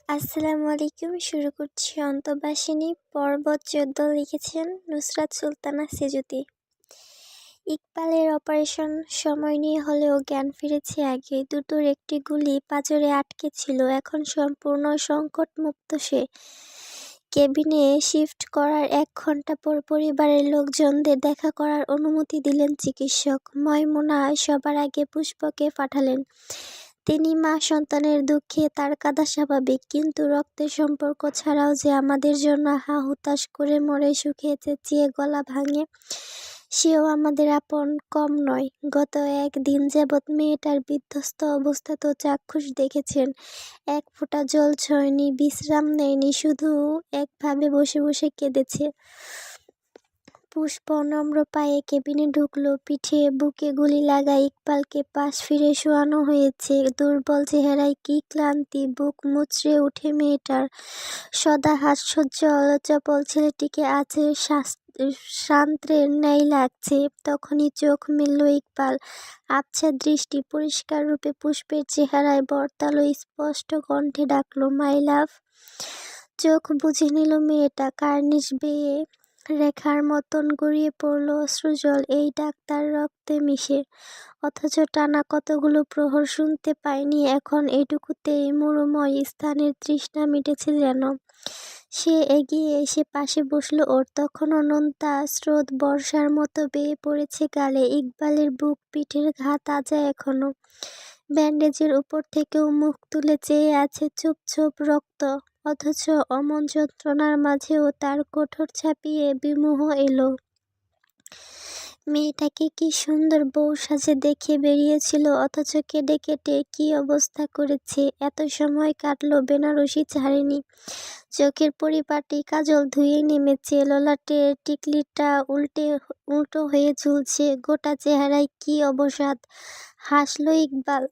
আসসালামু আলাইকুম। শুরু করছি অন্তবাসিনী পর্ব ১৪। লিখেছেন নুসরাত সুলতানা সেজুতি। ইকবালের অপারেশন সময় নিয়ে হলেও জ্ঞান ফিরেছে আগে। দুটোর একটি গুলি পাঁজরে আটকে ছিল, এখন সম্পূর্ণ সংকটমুক্ত সে। কেবিনে শিফট করার ১ ঘণ্টা পর পরিবারের লোকজনদের দেখা করার অনুমতি দিলেন চিকিৎসক। ময়মুনা সবার আগে পুষ্পকে পাঠালেন। তিনি মা সন্তানের দুঃখে তার কাঁদা স্বাভাবিক, কিন্তু রক্তের সম্পর্ক ছাড়াও যে আমাদের জন্য হা হুতাশ করে মরে সুখে চেঁচিয়ে গলা ভাঙে, সেও আমাদের আপন কম নয়। গত ১ দিন যাবৎ মেয়েটার বিধ্বস্ত অবস্থা তো চাক্ষুষ দেখেছেন। এক ফোঁটা জল ছোঁয়নি, বিশ্রাম নেয়নি, শুধু একভাবে বসে বসে কেঁদেছে। পুষ্প নম্র পায়ে কেবিনে ঢুকল। পিঠে বুকে গুলি লাগায় ইকবালকে পাশ ফিরে শোয়ানো হয়েছে। দুর্বল চেহারায় কি ক্লান্তি! বুক মুচড়ে উঠে মেয়েটার। সদা হাস্যোজ্জ্বল চপল ছেলেটিকে আছে শান্ত্রের ন্যায় লাগছে। তখনই চোখ মেলল ইকবাল। আবছা দৃষ্টি পরিষ্কার রূপে পুষ্পের চেহারায় বর্তালো, স্পষ্ট কণ্ঠে ডাকল, মাই লাভ। চোখ বুঝে নিল মেয়েটা। কার্নিশ বেয়ে রেখার মতন গড়িয়ে পড়ল অশ্রুজল। এই ডাক তার রক্তে মিশে, অথচ টানা কতগুলো প্রহর শুনতে পায়নি। এখন এটুকুতেই মরুময় স্থানের তৃষ্ণা মিটেছে যেন। সে এগিয়ে এসে পাশে বসল ওর। তখনও নোনতা স্রোত বর্ষার মতো বেয়ে পড়েছে গালে। ইকবালের বুক পিঠের ঘা তাজা এখনো। ব্যান্ডেজের উপর থেকেও মুখ তুলে চেয়ে আছে চুপ চুপ রক্ত। অথচ অমন যন্ত্রণার মাঝেও তার কঠোর ছাপিয়ে বিমোহ এলো। মেয়েটাকে কি সুন্দর বউ সাজে দেখে বেরিয়েছিল, অথচ কেটে কেটে কি অবস্থা করেছে। এত সময় কাটলো, বেনারসি ছাড়েনি। চোখের পরিপাটি কাজল ধুয়ে নেমেছে, ললাটের টিকলিটা উল্টো হয়ে ঝুলছে। গোটা চেহারায় কি অবসাদ! হাসল ইকবাল।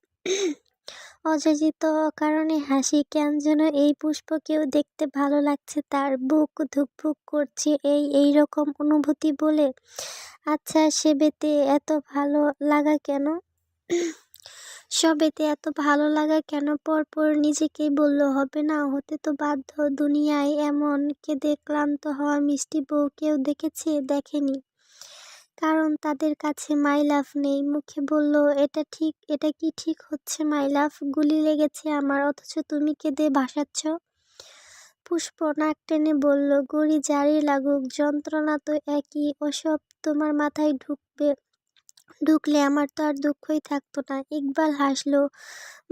অযাচিত অকারণে হাসি। কেন যেন এই পুষ্পকেও দেখতে ভালো লাগছে তার। বুক ধুকপুক করছে এইরকম অনুভূতি বলে। আচ্ছা, সবেতে এত ভালো লাগা কেন? সবেতে এত ভালো লাগা কেন? পরপর নিজেকেই বলল, হবে না, হতে তো বাধ্য। দুনিয়ায় এমন কেঁদে ক্লান্ত হওয়া মিষ্টি বউ কেউ দেখেছে? দেখেনি। কারণ তাদের কাছে মাই লাভ নেই। মুখে বলল, এটা কি ঠিক হচ্ছে মাই লাভ? গুলি লেগেছে আমার, অথচ তুমি কেঁদে ভাসাচ্ছ। পুষ্প নাক টেনে বলল, গুলি যারই লাগুক, যন্ত্রণা তো একই। ওসব তোমার মাথায় ঢুকলে আমার তো আর দুঃখই থাকতো না। ইকবাল হাসল,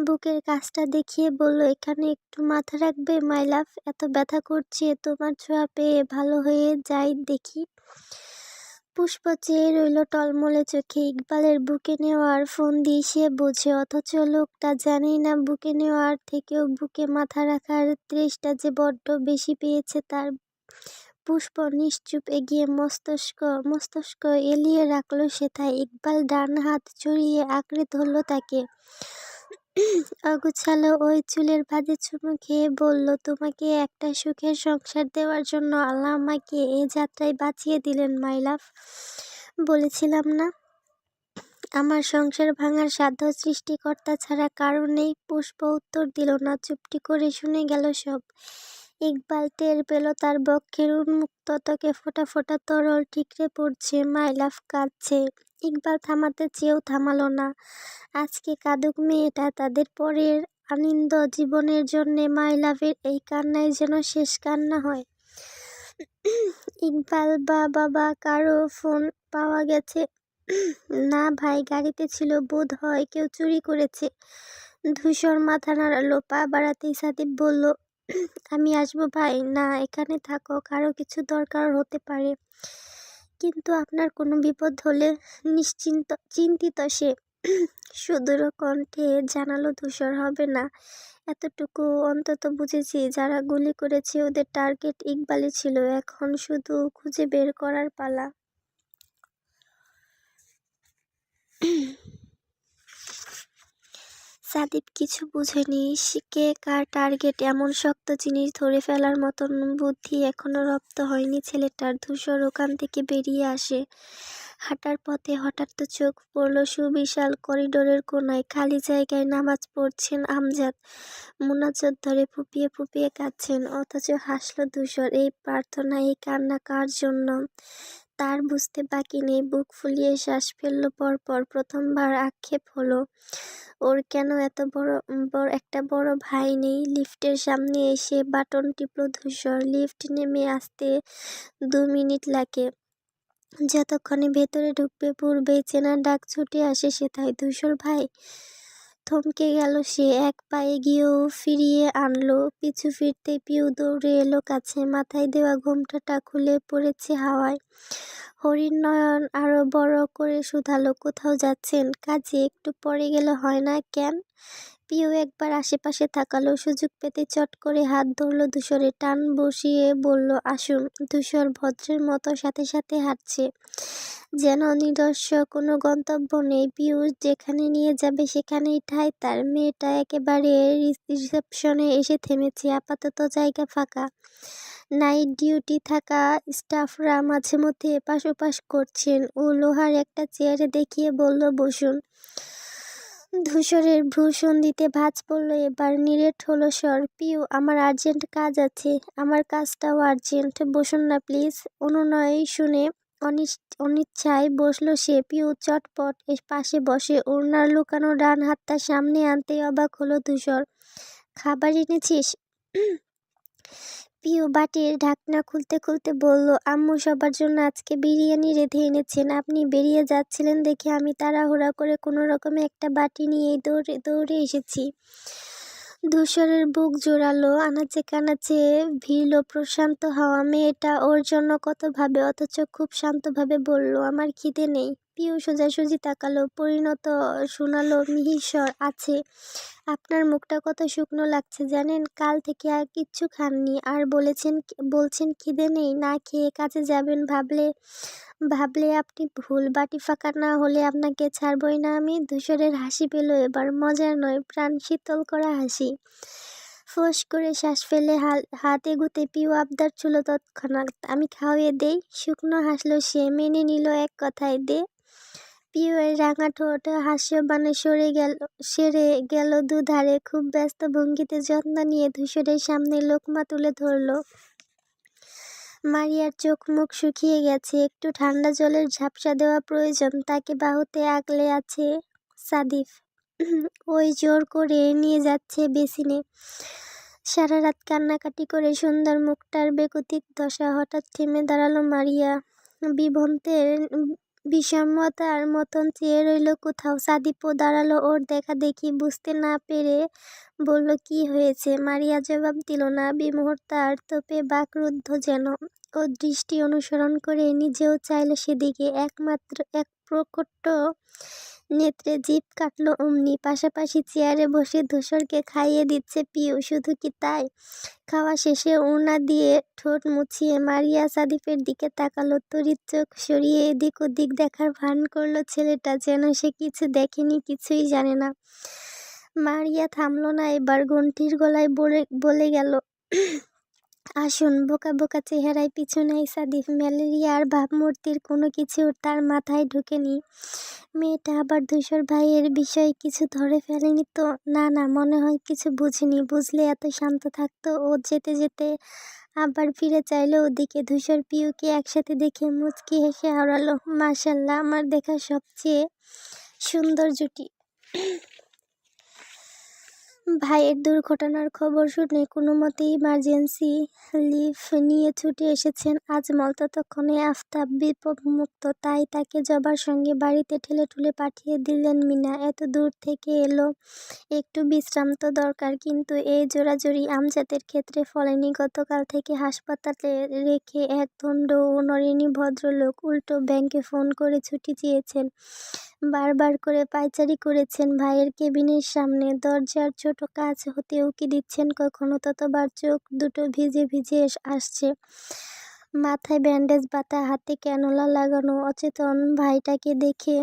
বুকের কাজটা দেখিয়ে বলল, এখানে একটু মাথা রাখবে মাই লাভ? এত ব্যথা করছে, তোমার ছোঁয়া পেয়ে ভালো হয়ে যাই দেখি। পুষ্প চেয়ে রইল টলমলে চোখে। ইকবালের বুকে নেওয়ার ফন্দি সে বোঝে, অথচ লোকটা জানেই না বুকে নেওয়ার থেকেও বুকে মাথা রাখার তৃষ্ণা যে বড্ড বেশি পেয়েছে তার। পুষ্প নিশ্চুপ এগিয়ে মস্তক এলিয়ে রাখল সেথায়। ইকবাল ডান হাত ছড়িয়ে আঁকড়ে ধরল তাকে। অগুছালো ওই চুলের ভাঁজে চুমু খেয়ে বলল, তোমাকে একটা সুখের সংসার দেওয়ার জন্য আল্লাহ আমাকে এ যাত্রায় বাঁচিয়ে দিলেন মাই লাভ। বলেছিলাম না আমার সংসার ভাঙার সাধ্য সৃষ্টিকর্তা ছাড়া কারো নেই। পুষ্প উত্তর দিল না, চুপটি করে শুনে গেল সব। ইকবাল টের পেল তার বক্ষের উন্মুক্ত ত্বকে ফোঁটা ফোঁটা তরল ঠিকরে পড়ছে। মাই লাভ কাঁদছে। ইকবাল থামাতে চেয়েও থামালো না। আজকে কাঁদুক মেয়েটা, তাদের পরের আনন্দ জীবনের জন্যে। মাই লাভের এই কান্নাই যেন শেষ কান্না হয়। ইকবাল, বাবা কারো ফোন পাওয়া গেছে? না ভাই, গাড়িতে ছিল বোধ হয়, কেউ চুরি করেছে। ধূসর মাথা নাড়ালো। পা বাড়াতেই সাদিপ বলল, আমি আসবো ভাই? না, এখানে থাকো, কারো কিছু দরকার হতে পারে। কিন্তু আপনার কোনো বিপদ হলে? চিন্তিত সে সুদূর কণ্ঠে জানালো, ধূসর হবে না। এতটুকু অন্তত বুঝেছি, যারা গুলি করেছে ওদের টার্গেট ইকবালই ছিল। এখন শুধু খুঁজে বের করার পালা। সাদিপ কিছু বুঝেনি। কে কার টার্গেট এমন শক্ত জিনিস ধরে ফেলার মতন বুদ্ধি এখনো রপ্ত হয়নি ছেলেটার। ধূসর ওখান থেকে বেরিয়ে আসে। হাঁটার পথে হঠাৎ তো চোখ পড়ল সুবিশাল করিডোরের কোনায় খালি জায়গায় নামাজ পড়ছেন আমজাদ। মুনাজাত ধরে ফুঁপিয়ে ফুঁপিয়ে কাঁদছেন, অথচ হাসল ধূসর। এই প্রার্থনা, এই কান্না কার জন্য তার বুঝতে বাকি নেই। বুক ফুলিয়ে শ্বাস ফেলল পরপর। প্রথমবার আক্ষেপ হলো, ওর কেন এত একটা বড় ভাই নেই। লিফটের সামনে এসে বাটন টিপল ধূসর। লিফট নেমে আসতে 2 মিনিট লাগে। যতক্ষণে ভেতরে ঢুকবে পূর্বেই চেনার ডাক ছুটে আসে সেথায়, ধূসর ভাই। থমকে গেল সে, এক পায়ে গিয়েও ফিরিয়ে আনলো। পিছু ফিরতেই পিউ দৌড়ে এলো কাছে, মাথায় দেওয়া ঘোমটাটা খুলে পড়েছে হাওয়ায়। হরিণ নয়ন আরো বড় করে শুধালো, কোথাও যাচ্ছেন? কাজে, একটু পরে গেলে হয় না? কেন? পিউ একবার আশেপাশে তাকালো, সুযোগ পেতে চট করে হাত ধরল ধূসরে, টান বসিয়ে বলল, আসুন। ধূসর ভদ্রের মতো সাথে সাথে হাঁটছে, যেন নিজস্ব কোনো গন্তব্য নেই। পিউ যেখানে নিয়ে যাবে সেখানেই ঠাঁই তার। মেয়েটা একেবারে রিসেপশনে এসে থেমেছে, আপাতত জায়গা ফাঁকা। নাইট ডিউটি থাকা স্টাফরা মাঝে মধ্যে এপাশ ওপাশ করছেন। ও লোহার একটা চেয়ারে দেখিয়ে বলল, বসুন। ধূসরের ভ্রূসন্ধিতে ভাঁজ পড়ল এবার, নিরেট হলো স্বর। পিউ, আমার আর্জেন্ট কাজ আছে। আমার কাজটাও আর্জেন্ট, বসুন না প্লিজ। অনুনয় শুনে অনিচ্ছায় বসল সে। পিউ চটপট পাশে বসে, ওড়নার লুকানো ডান হাতটা সামনে আনতেই অবাক হলো ধূসর। খাবার এনেছিস? পিউ বাটির ঢাকনা খুলতে খুলতে বলল, আম্মু সবার জন্য আজকে বিরিয়ানি রেঁধে এনেছেন। আপনি বেরিয়ে যাচ্ছিলেন দেখে আমি তাড়াহুড়া করে কোনো রকমে একটা বাটি নিয়েই দৌড়ে এসেছি। ধূসরের বুক জোড়ালো, আনাচে কানাচে ভিড়ল প্রশান্ত হাওয়া। মেয়েটা ওর জন্য কত ভাবে, অথচ খুব শান্তভাবে বলল, আমার খিদে নেই। পিউ সোজাসুজি তাকালো, পরিণত শোনালো মিহির, আছে। আপনার মুখটা কত শুকনো লাগছে জানেন, কাল থেকে আর কিচ্ছু খাননি, আর বলছেন খিদে নেই। না খেয়ে কাজে যাবেন ভাবলে আপনি ভুল। বাটি ফাঁকা না হলে আপনাকে ছাড়বই না আমি। ধূসরের হাসি পেল এবার, মজার নয়, প্রাণ শীতল করা হাসি। ফোঁস করে শ্বাস ফেলে হাত এগুতে পিউ আবদার ছিল তৎক্ষণাৎ, আমি খাওয়িয়ে দেই। শুকনো হাসলো সে, মেনে নিল এক কথায়, দে। পিউয়ের রাঙা ঠোঁট হাস্যবানে সেরে গেল দুধারে। খুব ব্যস্ত ভঙ্গিতে যত্ন নিয়ে ধূসরের সামনে লোকমা তুলে ধরল। মারিয়ার চোখ মুখ শুকিয়ে গেছে, একটু ঠান্ডা জলের ঝাপসা দেওয়া প্রয়োজন। তাকে বাহুতে আগলে আছে সাদিফ, ওই জোর করে নিয়ে যাচ্ছে বেসিনে। সারা রাত কান্নাকাটি করে সুন্দর মুখটার বেকুতিক দশা। হঠাৎ থেমে দাঁড়ালো মারিয়া, বিষণ্ণতার মতন চেয়ে রইল কোথাও। সাদিপও দাঁড়ালো ওর দেখা দেখি, বুঝতে না পেরে বলল, কি হয়েছে? মারিয়া জবাব দিল না, বিমুহূর্তার তোপে বাকরুদ্ধ যেন। ও দৃষ্টি অনুসরণ করে নিজেও চাইল সেদিকে, এক প্রকট নেত্রে জিভ কাটল অমনি। পাশাপাশি চেয়ারে বসে ধূসরকে খাইয়ে দিচ্ছে পিউ। শুধু কি তাই, খাওয়া শেষে ওড়না দিয়ে ঠোঁট মুছিয়ে মারিয়া সাদিফের দিকে তাকালো। তড়িৎ চোখ সরিয়ে এদিক ওদিক দেখার ভান করলো ছেলেটা, যেন সে কিছু দেখেনি, কিছুই জানে না। মারিয়া থামল না এবার, গণ্ঠির গলায় বলে গেল, আসুন। বোকা বোকা চেহারায় পিছু নেয় সাদিফ। ম্যালেরিয়া আর ভাবমূর্তির কোনো কিছু তার মাথায় ঢুকেনি। মেয়েটা আবার ধূসর ভাইয়ের বিষয়ে কিছু ধরে ফেলেনি তো? না, মনে হয় কিছু বুঝিনি। বুঝলে এত শান্ত থাকতো। ও যেতে যেতে আবার ফিরে চাইলো ওদিকে। ধূসর পিউকে একসাথে দেখে মুচকি হেসে আওড়ালো, মাশাআল্লাহ, আমার দেখা সবচেয়ে সুন্দর জুটি। ভাইয়ের দুর্ঘটনার খবর শুনে কোনো মতেই ইমার্জেন্সি লিভ নিয়ে ছুটে এসেছেন আজমল। ততক্ষণে আফতাব বিপদমুক্ত, তাই তাকে জবার সঙ্গে বাড়িতে ঠেলে পাঠিয়ে দিলেন মিনা। এত দূর থেকে এলো, একটু বিশ্রাম তো দরকার। কিন্তু এই জোরাজুরি আমজাদের ক্ষেত্রে ফলেনি। গতকাল থেকে হাসপাতালে রেখে এক দণ্ডও নড়েনি ভদ্রলোক, উল্টো ব্যাংকে ফোন করে ছুটি চেয়েছেন। বারবার করে পায়চারি করেছেন ভাইয়ের কেবিনের সামনে। দরজার ছোট কাজ হতে উকি দিচ্ছেন কখনো, ততবার চোখ দুটো ভিজে ভিজে আসছে। মাথায় ব্যান্ডেজ বাঁধা, হাতে ক্যানোলা লাগানো অচেতন ভাইটাকে দেখে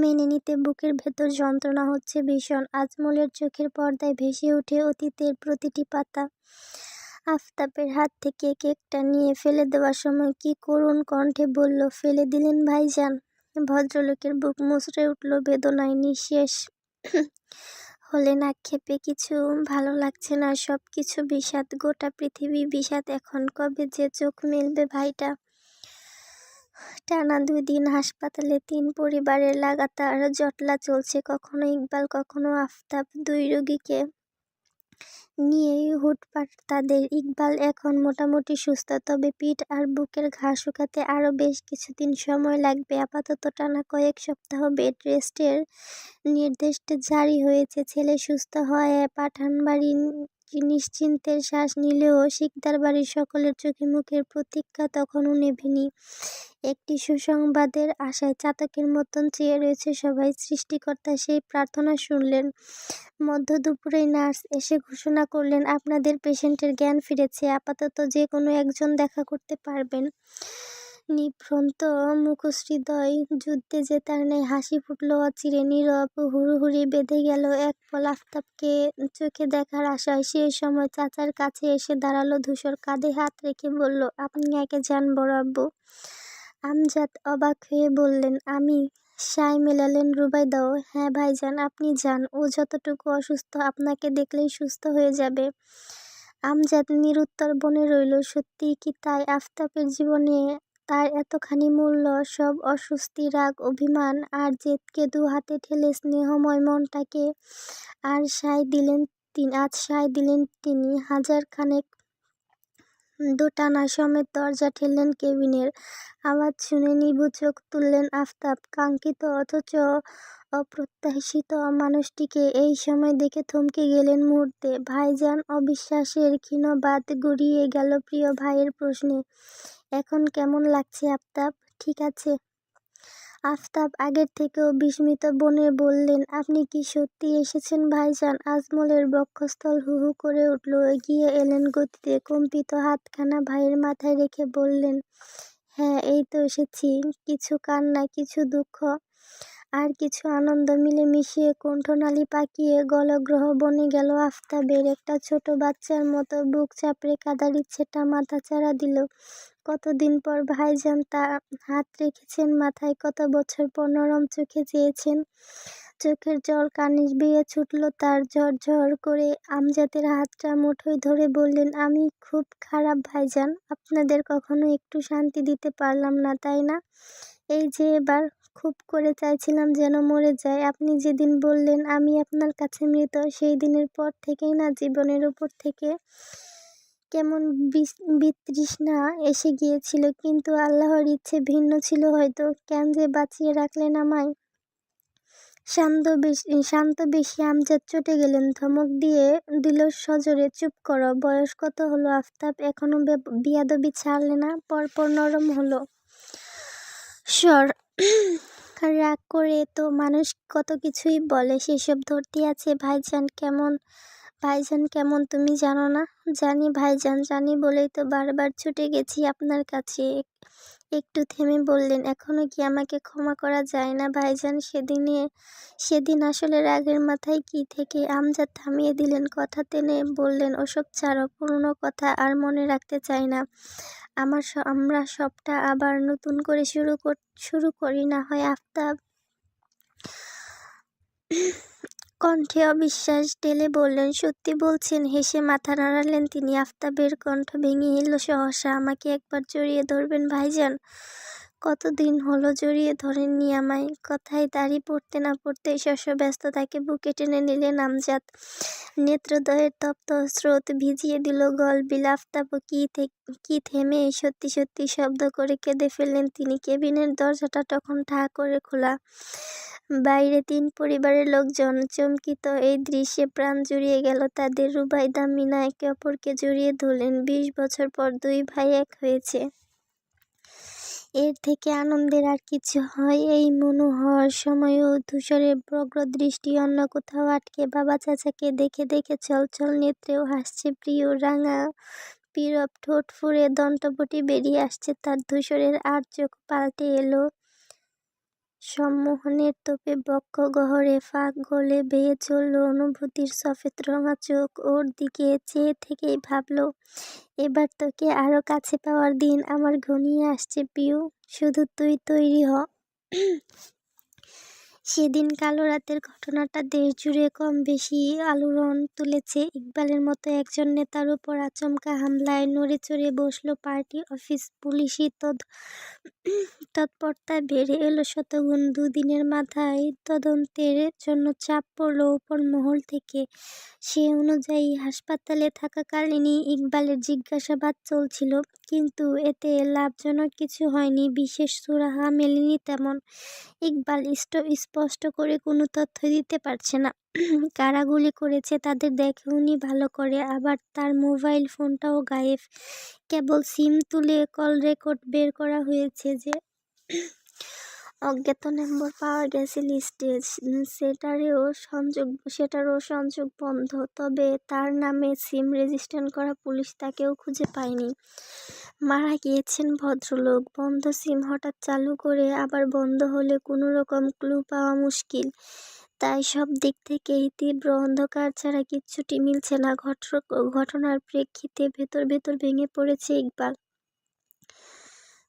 মেনে নিতে বুকের ভেতর যন্ত্রণা হচ্ছে ভীষণ। আজমলের চোখের পর্দায় ভেসে ওঠে অতীতের প্রতিটি পাতা। আফতাবের হাত থেকে কেকটা নিয়ে ফেলে দেওয়ার সময় কি করুণ কণ্ঠে বলল, ফেলে দিলেন ভাইজান। ভদ্রলোকের বুক মুচড়ে উঠল বেদনায়, নিঃশেষ হলেন আক্ষেপে। কিছু ভালো লাগছে না, সব কিছু বিষাদ, গোটা পৃথিবী বিষাদ এখন। কবে যে চোখ মেলবে ভাইটা। টানা 2 দিন হাসপাতালে, 3 পরিবারের লাগাতার জটলা চলছে, কখনো ইকবাল কখনো আফতাব, 2 রোগীকে নিয়েই হুটপাট তাদের। ইকবাল এখন মোটামুটি সুস্থ, তবে পিঠ আর বুকের ঘা শুকাতে আরও বেশ কিছুদিন সময় লাগবে। আপাতত টানা কয়েক সপ্তাহ বেড রেস্টের নির্দেশ জারি হয়েছে। ছেলে সুস্থ হয়ে পাঠানবাড়ি নিশ্চিন্তের শ্বাস নিলেও শিকদার বাড়ির সকলের চোখে মুখের প্রতীক্ষা তখনও নেভেনি। একটি সুসংবাদের আশায় চাতকের মতন চেয়ে রয়েছে সবাই। সৃষ্টিকর্তা সেই প্রার্থনা শুনলেন। মধ্য দুপুরেই নার্স এসে ঘোষণা করলেন, আপনাদের পেশেন্টের জ্ঞান ফিরেছে, আপাতত যে কোনো একজন দেখা করতে পারবেন। নিভ্রান্ত মুখশ্রীদ্বয় যুদ্ধে জেতার ন্যায় হাসি ফুটল অচিরে। নীরব হুড়োহুড়ি বেঁধে গেল এক পল আফতাবকে চোখে দেখার আশায়। সেই সময় চাচার কাছে এসে দাঁড়ালো ধূসর, কাঁধে হাত রেখে বলল, আপনি আগে যান বড় আব্বু। আমজাদ অবাক হয়ে বললেন, আমি? সায় মেলালেন রুবাইদাও। হ্যাঁ ভাইজান, আপনি যান, ও যতটুকু অসুস্থ আপনাকে দেখলেই সুস্থ হয়ে যাবে। আমজাদ নিরুত্তর বনে রইল। সত্যিই কি তাই? আফতাবের জীবনে তার এতখানি মূল্য? সব অস্বস্তি, রাগ, অভিমান আর জেদকে 2 হাতে ঠেলে স্নেহময় মনটাকে আজ সায় দিলেন তিনি। হাজার খানেক দোটানা সমেত দরজা ঠেললেন কেবিনের। আওয়াজ শুনে নিভু চোখ তুললেন আফতাব। কাঙ্ক্ষিত অথচ অপ্রত্যাশিত মানুষটিকে এই সময় দেখে থমকে গেলেন মুহূর্তে। ভাইজান। অবিশ্বাসের ক্ষীণ বাত গড়িয়ে গেল প্রিয় ভাইয়ের প্রশ্নে। এখন কেমন লাগছে আফতাব? ঠিক আছে। আফতাব আগের থেকেও বিস্মিত বনে বললেন, আপনি কি সত্যি এসেছেন ভাইজান? আজমলের বক্ষস্থল হু হু করে উঠল। এগিয়ে এলেন গতিতে, কম্পিত হাতখানা ভাইয়ের মাথায় রেখে বললেন, হ্যাঁ এই তো এসেছি। কিছু কান্না, কিছু দুঃখ আর কিছু আনন্দ মিলে মিশিয়ে কণ্ঠনালী পাকিয়ে গলগ্রহ বনে গেল আফতাবের। একটা ছোট বাচ্চার মতো বুক চাপড়ে কাঁদার ইচ্ছেটা মাথাচাড়া দিল। কতদিন পর ভাইজান তা হাত রেখেছেন মাথায়, কত বছর পর নরম চোখে চেয়েছেন। চোখের জল কানিশ বেয়ে ছুটল তার ঝরঝর করে। আমজাদের হাতটা মুঠোয় ধরে বললেন, আমি খুব খারাপ ভাইজান, আপনাদের কখনো একটু শান্তি দিতে পারলাম না, তাই না? এই যে এবার খুব করে চাইছিলাম যেন মরে যায়। আপনি যেদিন বললেন আমি আপনার কাছে মৃত, সেই দিনের পর থেকেই না জীবনের উপর থেকে কেমন বিতৃষ্ণা এসে গিয়েছিল। কিন্তু আল্লাহর ইচ্ছে ভিন্ন ছিল হয়তো। কেন যে বাঁচিয়ে রাখলেন আমায়। শান্ত বেশি আমজাদ চটে গেলেন। ধমক দিয়ে দিল সজোরে, চুপ করো। বয়স কত হলো আফতাব? এখনো বিয়াদবি ছাড়লে না? পরপর নরম হলো স্বর। রাগ করে তো মানুষ কত কিছুই বলে, সেসব ধরতে আছে। ভাইজান কেমন তুমি জানো না? জানি ভাইজান, জানি বলেই তো বারবার ছুটে গেছি আপনার কাছে। একটু থেমে বললেন, এখনো কি আমাকে ক্ষমা করা যায় না ভাইজান? সেদিন আসলে রাগের মাথায় কি থেকে। আমজাদ থামিয়ে দিলেন, কথা টেনে বললেন, ওসব ছাড়ো, পুরনো কথা আর মনে রাখতে চাই না। আমরা সবটা আবার নতুন করে শুরু করি না হয় আফতাব? কণ্ঠে অবিশ্বাস ঢেলে বললেন, সত্যি বলছেন? হেসে মাথা নাড়ালেন তিনি। আফতাবের কণ্ঠ ভেঙে এলো সহসা। আমাকে একবার জড়িয়ে ধরবেন ভাইজান? কতদিন হলো জড়িয়ে ধরেননি আমায়। কথায় দাড়ি পড়তে না পড়তেই শস্যব্যস্ততাকে বুকে টেনে নিলেন আমজাদ। নেত্রদ্বয়ের তপ্ত স্রোত ভিজিয়ে দিল গলবিল। আফতাবও কি থেমে সত্যি সত্যি শব্দ করে কেঁদে ফেললেন তিনি। কেবিনের দরজাটা তখন ঠাঁ করে খোলা। বাইরে 3 পরিবারের লোকজন। চমকিত এই দৃশ্যে প্রাণ জুড়িয়ে গেল তাদের। রুবাইদা, মিনা একে অপরকে জড়িয়ে ধরলেন। 20 বছর পর 2 ভাই এক হয়েছে। এর থেকে আনন্দের আর কিছু হয়? এই মনোহর সময়েও ধূসরের ব্যগ্র দৃষ্টি অন্য কোথাও আটকে। বাবা চাচাকে দেখে দেখে ছলছল নেত্রেও হাসছে প্রিয়। রাঙা পীরব ঠোঁট ফুঁড়ে দন্তবটি বেরিয়ে আসছে তার। ধূসরের আর চোখ পাল্টে এলো সম্মোহনের তোপে বক্ষ গহ্বরে ফাঁক গলে বেয়ে চলল অনুভূতির সফেদ রঙা চোখ। ওর দিকে চেয়ে থেকেই ভাবল, এবার তোকে আরো কাছে পাওয়ার দিন আমার ঘনিয়ে আসছে পিউ। শুধু তুই তৈরি হ। সেদিন কালো রাতের ঘটনাটা দেশ জুড়ে কম বেশি আলোড়ন তুলেছে। ইকবালের মতো একজন নেতার উপর আচমকা হামলায় নড়ে চড়ে বসল পার্টি অফিস। পুলিশি তৎপরতায় বেড়ে এলো শতগুণ। দুদিনের মাথায় তদন্তের জন্য চাপ পড়ল উপর মহল থেকে। সে অনুযায়ী হাসপাতালে থাকাকালীনই ইকবালের জিজ্ঞাসাবাদ চলছিল, কিন্তু এতে লাভজনক কিছু হয়নি। বিশেষ সুরাহা মেলেনি তেমন। ইকবাল স্পষ্ট করে কোনো তথ্য দিতে পারছে না। কারা গুলি করেছে তাদের দেখেওনি ভালো করে, আবার তার মোবাইল ফোনটাও গায়েব। কেবল সিম তুলে কল রেকর্ড বের করা হয়েছে যে অজ্ঞাত নম্বর পাওয়া গেছে লিস্টে, সেটারও সংযোগ বন্ধ। তবে তার নামে সিম রেজিস্ট্রেশন করা পুলিশ তাকেও খুঁজে পায়নি। মারা গিয়েছেন ভদ্রলোক। বন্ধ সিম হঠাৎ চালু করে আবার বন্ধ হলে কোনো রকম ক্লু পাওয়া মুশকিল। তাই সব দিক থেকেই তীব্র অন্ধকার ছাড়া কিচ্ছুটি মিলছে না। ঘটনার প্রেক্ষিতে ভেতর ভেতর ভেঙে পড়েছে ইকবাল।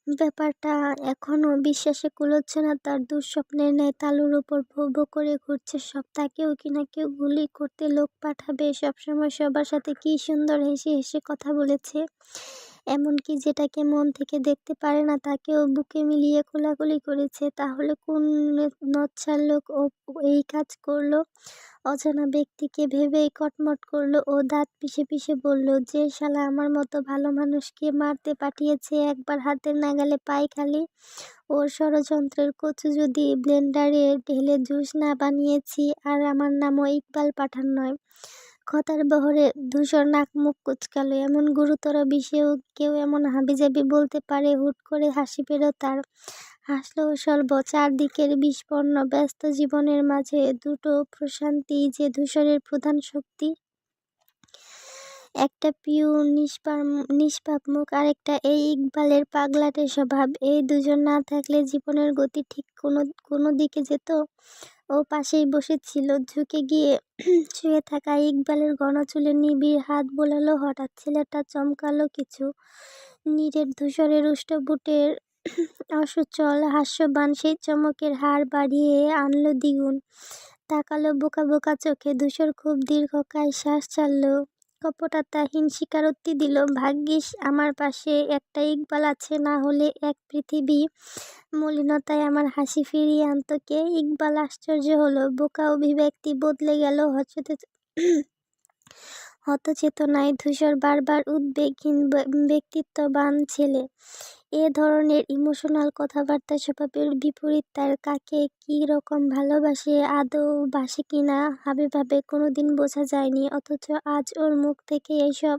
ব্যাপারটা এখনো বিশ্বাসে কুলোচ্ছে না তার। দুঃস্বপ্নের ন্যায় তালুর ওপর ভোঁ ভোঁ করে ঘুরছে সব। তাকেও কিনা কেউ গুলি করতে লোক পাঠাবে। সবসময় সবার সাথে কি সুন্দর হেসে হেসে কথা বলেছে, এমনকি যেটাকে মন থেকে দেখতে পারে না তাকেও বুকে মিলিয়ে কোলাকুলি করেছে। তাহলে কোন নচ্ছার লোক এই কাজ করলো? অজানা ব্যক্তিকে ভেবেই কটমট করলো ও। দাঁত পিষে পিষে বলল, যে শালা আমার মতো ভালো মানুষকে মারতে পাঠিয়েছে একবার হাতের নাগালে পাই খালি, ওর ষড়যন্ত্রের কচু যদি ব্লেন্ডারে ঢেলে জুস না বানিয়েছি। আর আমার নামও ইকবাল পাঠান নয়। কথার বহরে ধূসর নাক মুখ কুঁচকালো। এমন গুরুতর বিষয়েও কেউ এমন হাবিজাবি বলতে পারে? হুট করে হাসি পেল তার। হাসলো স্বল্প। চারদিকের বিস্ফোরণ ব্যস্ত জীবনের মাঝে দুটো প্রশান্তি যে ধূসরের প্রধান শক্তি। একটা পিউ নিষ্পাপ মুখ, আরেকটা এই ইকবালের পাগলাটে স্বভাব। এই দুজন না থাকলে জীবনের গতি ঠিক কোনো দিকে যেত? ও পাশেই বসেছিল। ঝুঁকে গিয়ে শুয়ে থাকা ইকবালের ঘন চুলে নিবিড় হাত বোলালো হঠাৎ। ছেলেটা চমকালো কিছু। নীরের ধূসরের উষ্ঠপুটের অসচল হাস্যবান সেই চমকের হার বাড়িয়ে আনলো দ্বিগুণ। তাকালো বোকা বোকা চোখে। ধূসর খুব দীর্ঘকায় শ্বাস ছাড়ল। কপটতাহীন স্বীকারোক্তি দিল, ভাগ্যিস আমার পাশে একটা ইকবাল আছে, না হলে এক পৃথিবী মলিনতায় আমার হাসি ফিরিয়ে আনত কে? ইকবাল আশ্চর্য হলো। বোকা অভিব্যক্তি বদলে গেল হতচেতনায়। ধূসর বারবার উদ্বেগহীন ব্যক্তিত্ববান ছেলে। এ ধরনের ইমোশনাল কথাবার্তা স্বভাবের বিপরীত তার। কাকে কী রকম ভালোবাসে, আদৌ বাসে কিনা ভাবে কোনোদিন বোঝা যায়নি। অথচ আজ ওর মুখ থেকে এসব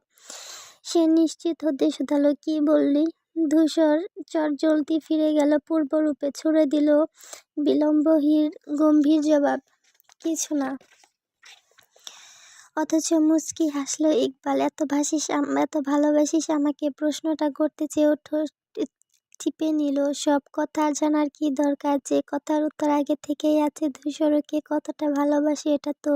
সে নিশ্চিত হতে শুধালো, কি বললি? ধূসর চটজলদি ফিরে গেল পূর্বরূপে। ছুড়ে দিল বিলম্বহীন গম্ভীর জবাব, কিছু না। অথচ মুচকি হাসল ইকবাল। এত ভালোবাসিস আমাকে? প্রশ্নটা করতে চেয়েও ঠোঁট টিপে নিল। সব কথা জানার কি দরকার? যে কথার উত্তর আগে থেকেই আছে। ধূসরকে কতটা ভালোবাসি এটা তো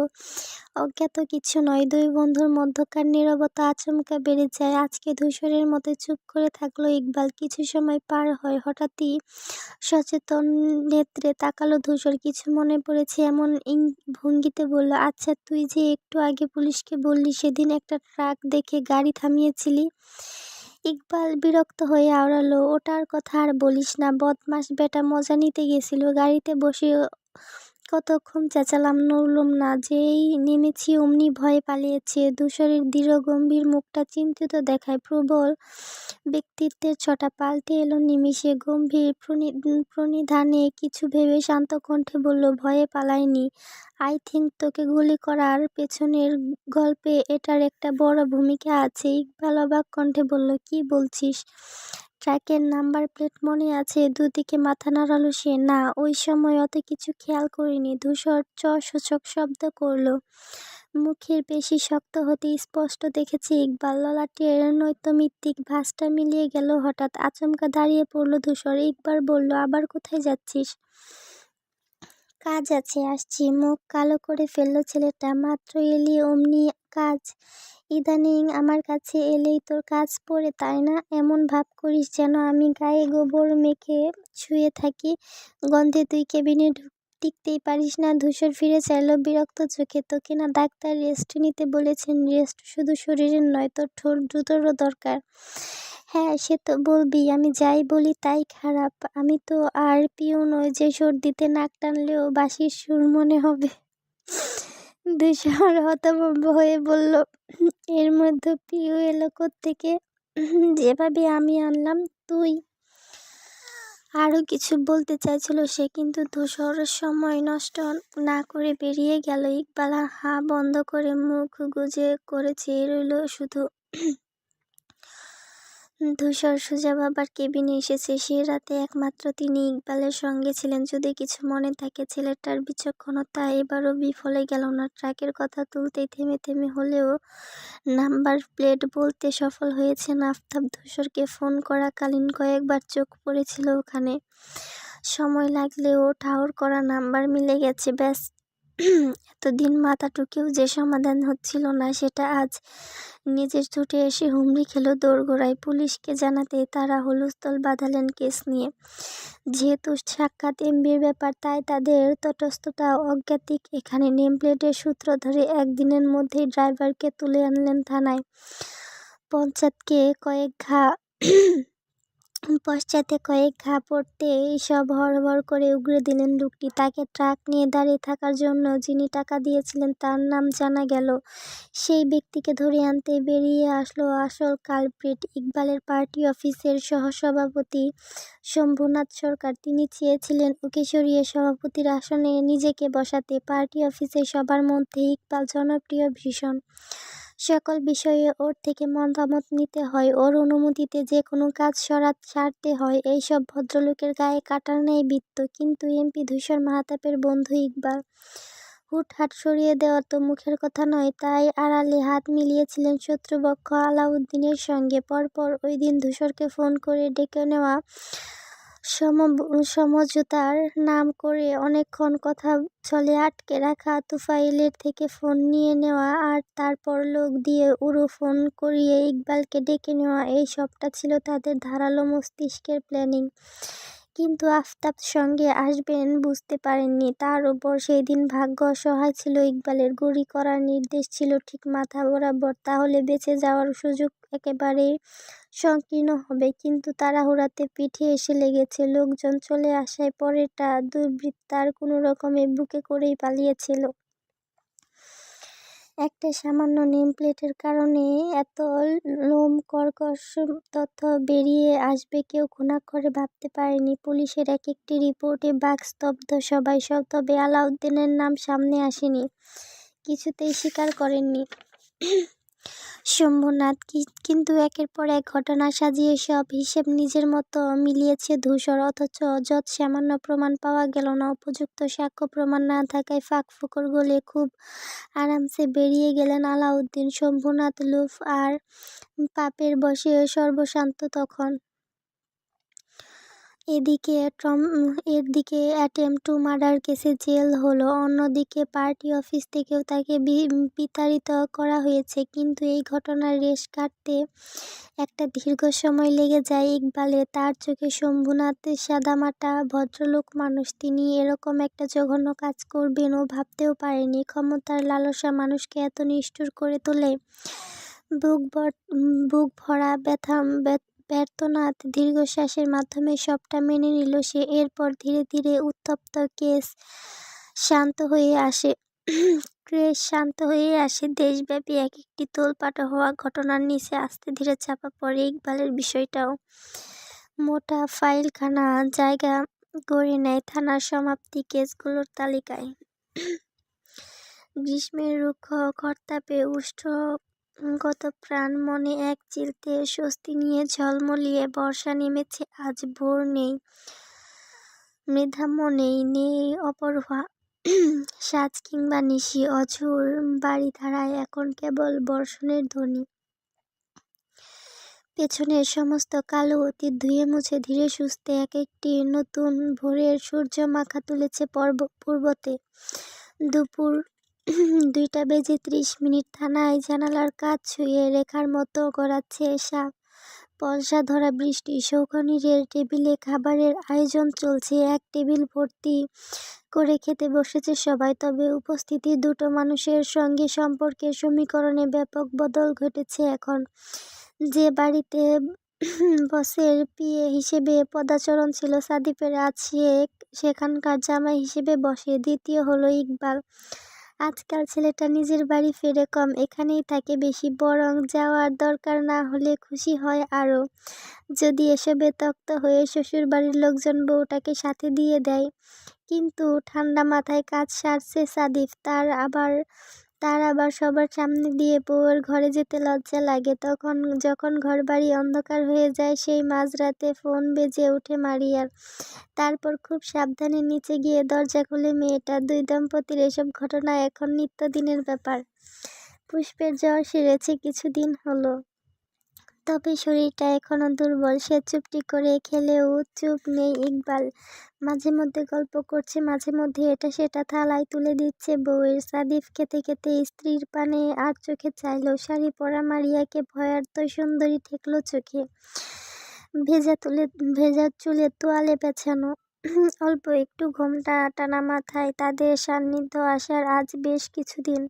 অজ্ঞাত কিছু নয়। দুই বন্ধুর মধ্যকার নীরবতা আচমকা বেড়ে যায়। আজকে ধূসরের মতো চুপ করে থাকলো ইকবাল। কিছু সময় পার হয়। হঠাৎই সচেতন নেত্রে তাকালো ধূসর। কিছু মনে পড়েছে এমন ভঙ্গিতে বলল, আচ্ছা তুই যে একটু আগে পুলিশকে বললি সেদিন একটা ট্রাক দেখে গাড়ি থামিয়েছিলি। ইকবাল বিরক্ত হয়ে আওড়ালো, ওটার কথা আর বলিস না। বদমাস বেটা মজা নিতে গেছিল। গাড়িতে বসে কতক্ষণ চেঁচালাম, নড়লুম না। যেই নেমেছি অমনি ভয়ে পালিয়েছে। ধূসরের দৃঢ় গম্ভীর মুখটা চিন্তিত দেখায়। প্রবল ব্যক্তিত্বের ছটা পাল্টে এলো নিমিষে। গম্ভীর প্রণিধানে কিছু ভেবে শান্ত কণ্ঠে বলল, ভয়ে পালাইনি। আই থিঙ্ক তোকে গুলি করার পেছনের গল্পে এটার একটা বড় ভূমিকা আছে। ইকবাল অবাক কণ্ঠে বলল, কি বলছিস? ট্রাকের নাম্বার প্লেট মনে আছে? দুদিকে মাথা নাড়ালো সে। না, ওই সময় অত কিছু খেয়াল করিনি। ধূসর সূচক শব্দ করল। মুখের পেশি শক্ত হতে স্পষ্ট দেখেছে ইকবাল। ললাটের নৈত্যমিত্তিক ভাঁজটা মিলিয়ে গেল হঠাৎ। আচমকা দাঁড়িয়ে পড়ল ধূসর। ইকবাল বলল, আবার কোথায় যাচ্ছিস? কাজ আছে, আসছি। মুখ কালো করে ফেলল ছেলেটা। মাত্র এলি অমনি কাজ? ইদানিং আমার কাছে এলেই তোর কাজ পড়ে তাই না? এমন ভাব করিস যেন আমি গায়ে গোবর মেখে শুয়ে থাকি। গন্ধে তুই কেবিনে টিকতেই পারিস না। ধূসর ফিরে চাইল বিরক্ত চোখে। তোকে না ডাক্তার রেস্ট নিতে বলেছেন? রেস্ট শুধু শরীরের নয়, তোর ঠোঁট দুটোরও দরকার। হ্যাঁ, সে তো বলবি। আমি যাই বলি তাই খারাপ। আমি তো আর পিউ নই যে সর্দিতে নাক টানলেও বাঁশির সুর মনে হবে। ধূসর হতভম্ব হয়ে বলল, এর মধ্যে পিউ এলো কোত্থেকে? যেভাবে আমি আনলাম তুই। আরও কিছু বলতে চাইছিল সে, কিন্তু ধূসর সময় নষ্ট না করে বেরিয়ে গেল। ইকবাল হা বন্ধ করে মুখ গুজে করে চেয়ে রইল শুধু। ধূসর সুজা বাবার কেবিনে এসেছে। সে রাতে একমাত্র তিনি ইকবালের সঙ্গে ছিলেন। যদি কিছু মনে থাকে, ছেলেটার বিচক্ষণতা এবারও বিফলে গেল না। ট্রাকের কথা তুলতেই থেমে থেমে হলেও নাম্বার প্লেট বলতে সফল হয়েছেন আফতাব। ধূসরকে ফোন করাকালীন কয়েকবার চোখ পড়েছিল ওখানে। সময় লাগলেও ঠাউর করা নাম্বার মিলে গেছে। ব্যাস। এতদিন মাথা টুকেও যে সমাধান হচ্ছিল না, সেটা আজ নিজের ছুটে এসে হুমড়ি খেল দোরগোড়ায়। পুলিশকে জানাতে তারা হুলস্থল বাঁধালেন কেস নিয়ে। যেহেতু সাক্ষাৎ এমবির ব্যাপার, তাই তাদের তটস্থতা অজ্ঞাতিক। এখানে নেমপ্লেটের সূত্র ধরে একদিনের মধ্যেই ড্রাইভারকে তুলে আনলেন থানায়। পশ্চাতে কয়েক ঘা পড়তেই সব হড়বড় করে উগরে দিলেন লোকটি। তাকে ট্রাক নিয়ে দাঁড়িয়ে থাকার জন্য যিনি টাকা দিয়েছিলেন তার নাম জানা গেল। সেই ব্যক্তিকে ধরে আনতে বেরিয়ে আসলো আসল কালপ্রিট, ইকবালের পার্টি অফিসের সহসভাপতি শম্ভুনাথ সরকার। তিনি চেয়েছিলেন ওকে সরিয়ে সভাপতির আসনে নিজেকে বসাতে। পার্টি অফিসে সবার মধ্যে ইকবাল জনপ্রিয় ভীষণ। সকল বিষয়ে ওর থেকে মতামত নিতে হয়, ওর অনুমতিতে যে কোনো কাজ সারতে হয়। এইসব ভদ্রলোকের গায়ে কাটার ন্যায় বৃত্ত। কিন্তু এমপি ধূসর মাহতাবের বন্ধু ইকবাল। হুটহাট সরিয়ে দেওয়া তো মুখের কথা নয়, তাই আড়ালে হাত মিলিয়েছিলেন শত্রুপক্ষ আলাউদ্দিনের সঙ্গে। পরপর ওই দিন ধূসরকে ফোন করে ডেকে নেওয়া, সমঝোতার নাম করে অনেকক্ষণ কথা চলে। আটকে রাখা তুফাইলের থেকে ফোন নিয়ে নেওয়া, আর তারপর লোক দিয়ে উড়ো ফোন করিয়ে ইকবালকে ডেকে নেওয়া, এই সবটা ছিল তাদের ধারালো মস্তিষ্কের প্ল্যানিং। কিন্তু আফতাব সঙ্গে আসবেন বুঝতে পারেননি। তার উপর সেই দিন ভাগ্য অসহায় ছিল ইকবালের। গুলি করার নির্দেশ ছিল ঠিক মাথা বরাবর, তাহলে বেঁচে যাওয়ার সুযোগ একেবারেই সংকীর্ণ হবে। কিন্তু তাড়াহুড়াতে পিঠে এসে লেগেছে। লোকজন চলে আসায় পরেরটা দুর্বৃত্তার কোনো রকমে বুকে করেই পালিয়েছিল। একটা সামান্য নেমপ্লেটের কারণে এত লোমকর্কশ তথ্য বেরিয়ে আসবে কেউ ঘুণাক্ষরে ভাবতে পারেনি। পুলিশের এক একটি রিপোর্টে বাকস্তব্ধ সবাই। তবে আলাউদ্দিনের নাম সামনে আসেনি, কিছুতেই স্বীকার করেননি শম্ভুনাথ। কিন্তু একের পর এক ঘটনা সাজিয়ে সব হিসেব নিজের মতো মিলিয়েছে ধূসর। অথচ যত সামান্য প্রমাণ পাওয়া গেল না। উপযুক্ত সাক্ষ্য প্রমাণ না থাকায় ফাঁক-ফোকর গলে খুব আরামসে বেরিয়ে গেলেন আলাউদ্দিন। শম্ভুনাথ লুফ আর পাপের বশে সর্বশান্ত তখন। এদিকে অ্যাটেম্প টু মার্ডার কেসে জেল হলো, অন্যদিকে পার্টি অফিস থেকেও তাকে বিতাড়িত করা হয়েছে। কিন্তু এই ঘটনার রেশ কাটতে একটা দীর্ঘ সময় লেগে যায় ইকবালে। তার চোখে শম্ভুনাথ সাদামাটা ভদ্রলোক মানুষ। তিনি এরকম একটা জঘন্য কাজ করবেন ও ভাবতেও পারেনি। ক্ষমতার লালসা মানুষকে এত নিষ্ঠুর করে তোলে। বুক ভরা ব্যর্থনাথ দীর্ঘশ্বাসের মাধ্যমে সবটা মেনে নিল সে। এরপর ধীরে ধীরে উত্তপ্ত কেস শান্ত হয়ে আসে। দেশব্যাপী এক একটি তোলপাড় হওয়া ঘটনার নিচে আস্তে ধীরে চাপা পড়ে ইকবালের বিষয়টাও। মোটা ফাইলখানা জায়গা গড়ে নেয় থানার সমাপ্তি কেসগুলোর তালিকায়। গ্রীষ্মের রুক্ষ করতাপে গতপ্রাণ মনে এক চিলতে স্বস্তি নিয়ে ঝলমলিয়ে বর্ষা নেমেছে আজ। ভোর নেই, মৃধাম্য নেই অপরূপা সাজ কিংবা নিশি। অঝোর বারিধারায় এখন কেবল বর্ষণের ধ্বনি। পেছনের সমস্ত কালো অতীত ধুয়ে মুছে ধীরে সুস্থে এক একটি নতুন ভোরের সূর্য মাথা তুলেছে পূর্বতে। দুপুর 2:30 থানায় জানালার কাচ ছুঁয়ে রেখার মতো গড়াচ্ছে পয়সা ধরা বৃষ্টি। সৌখনীরের টেবিলে খাবারের আয়োজন চলছে। এক টেবিল ভর্তি করে খেতে বসেছে সবাই। তবে উপস্থিতি দুটো মানুষের সঙ্গে সম্পর্কের সমীকরণে ব্যাপক বদল ঘটেছে এখন। যে বাড়িতে বসের পিএ হিসেবে পদাচরণ ছিল সাদিফের, আজ সেখানকার জামাই হিসেবে বসে। দ্বিতীয় হলো ইকবাল। আজকাল ছেলেটা নিজের বাড়ি ফেরে কম, এখানেই থাকে বেশি। বরং যাওয়ার দরকার না হলে খুশি হয় আরও যদি এসবে তক্ত হয়ে শ্বশুর বাড়ির লোকজন বউটাকে সাথে দিয়ে দেয়। কিন্তু ঠান্ডা মাথায় কাজ সারছে সাদিফ। তার আবার সবার সামনে দিয়ে বউয়ের ঘরে যেতে লজ্জা লাগে। যখন ঘরবাড়ি অন্ধকার হয়ে যায় সেই মাঝরাতে ফোন বেজে ওঠে মারিয়ার। তারপর খুব সাবধানে নিচে গিয়ে দরজা খুলে মেয়েটা। দুই দম্পতির এসব ঘটনা এখন নিত্যদিনের ব্যাপার। পুষ্পের জ্বর সেরেছে কিছুদিন হলো, তবে শরীরটা এখনো দুর্বল। সে চুপটি করে খেলেও চুপ নেই ইকবাল। মাঝে মধ্যে গল্প করছে, মাঝে মধ্যে এটা সেটা থালায় তুলে দিচ্ছে বউয়ের। সাদিফ খেতে খেতে স্ত্রীর পানে আর চোখে চাইল। শাড়ি পরা মারিয়াকে ভয়ার্ত সুন্দরী ঠেকল চোখে। ভেজা চুলে তোয়ালে পেঁচানো, অল্প একটু ঘোমটা টানা মাথায়। তাদের সান্নিধ্য আসার আজ বেশ কিছুদিন।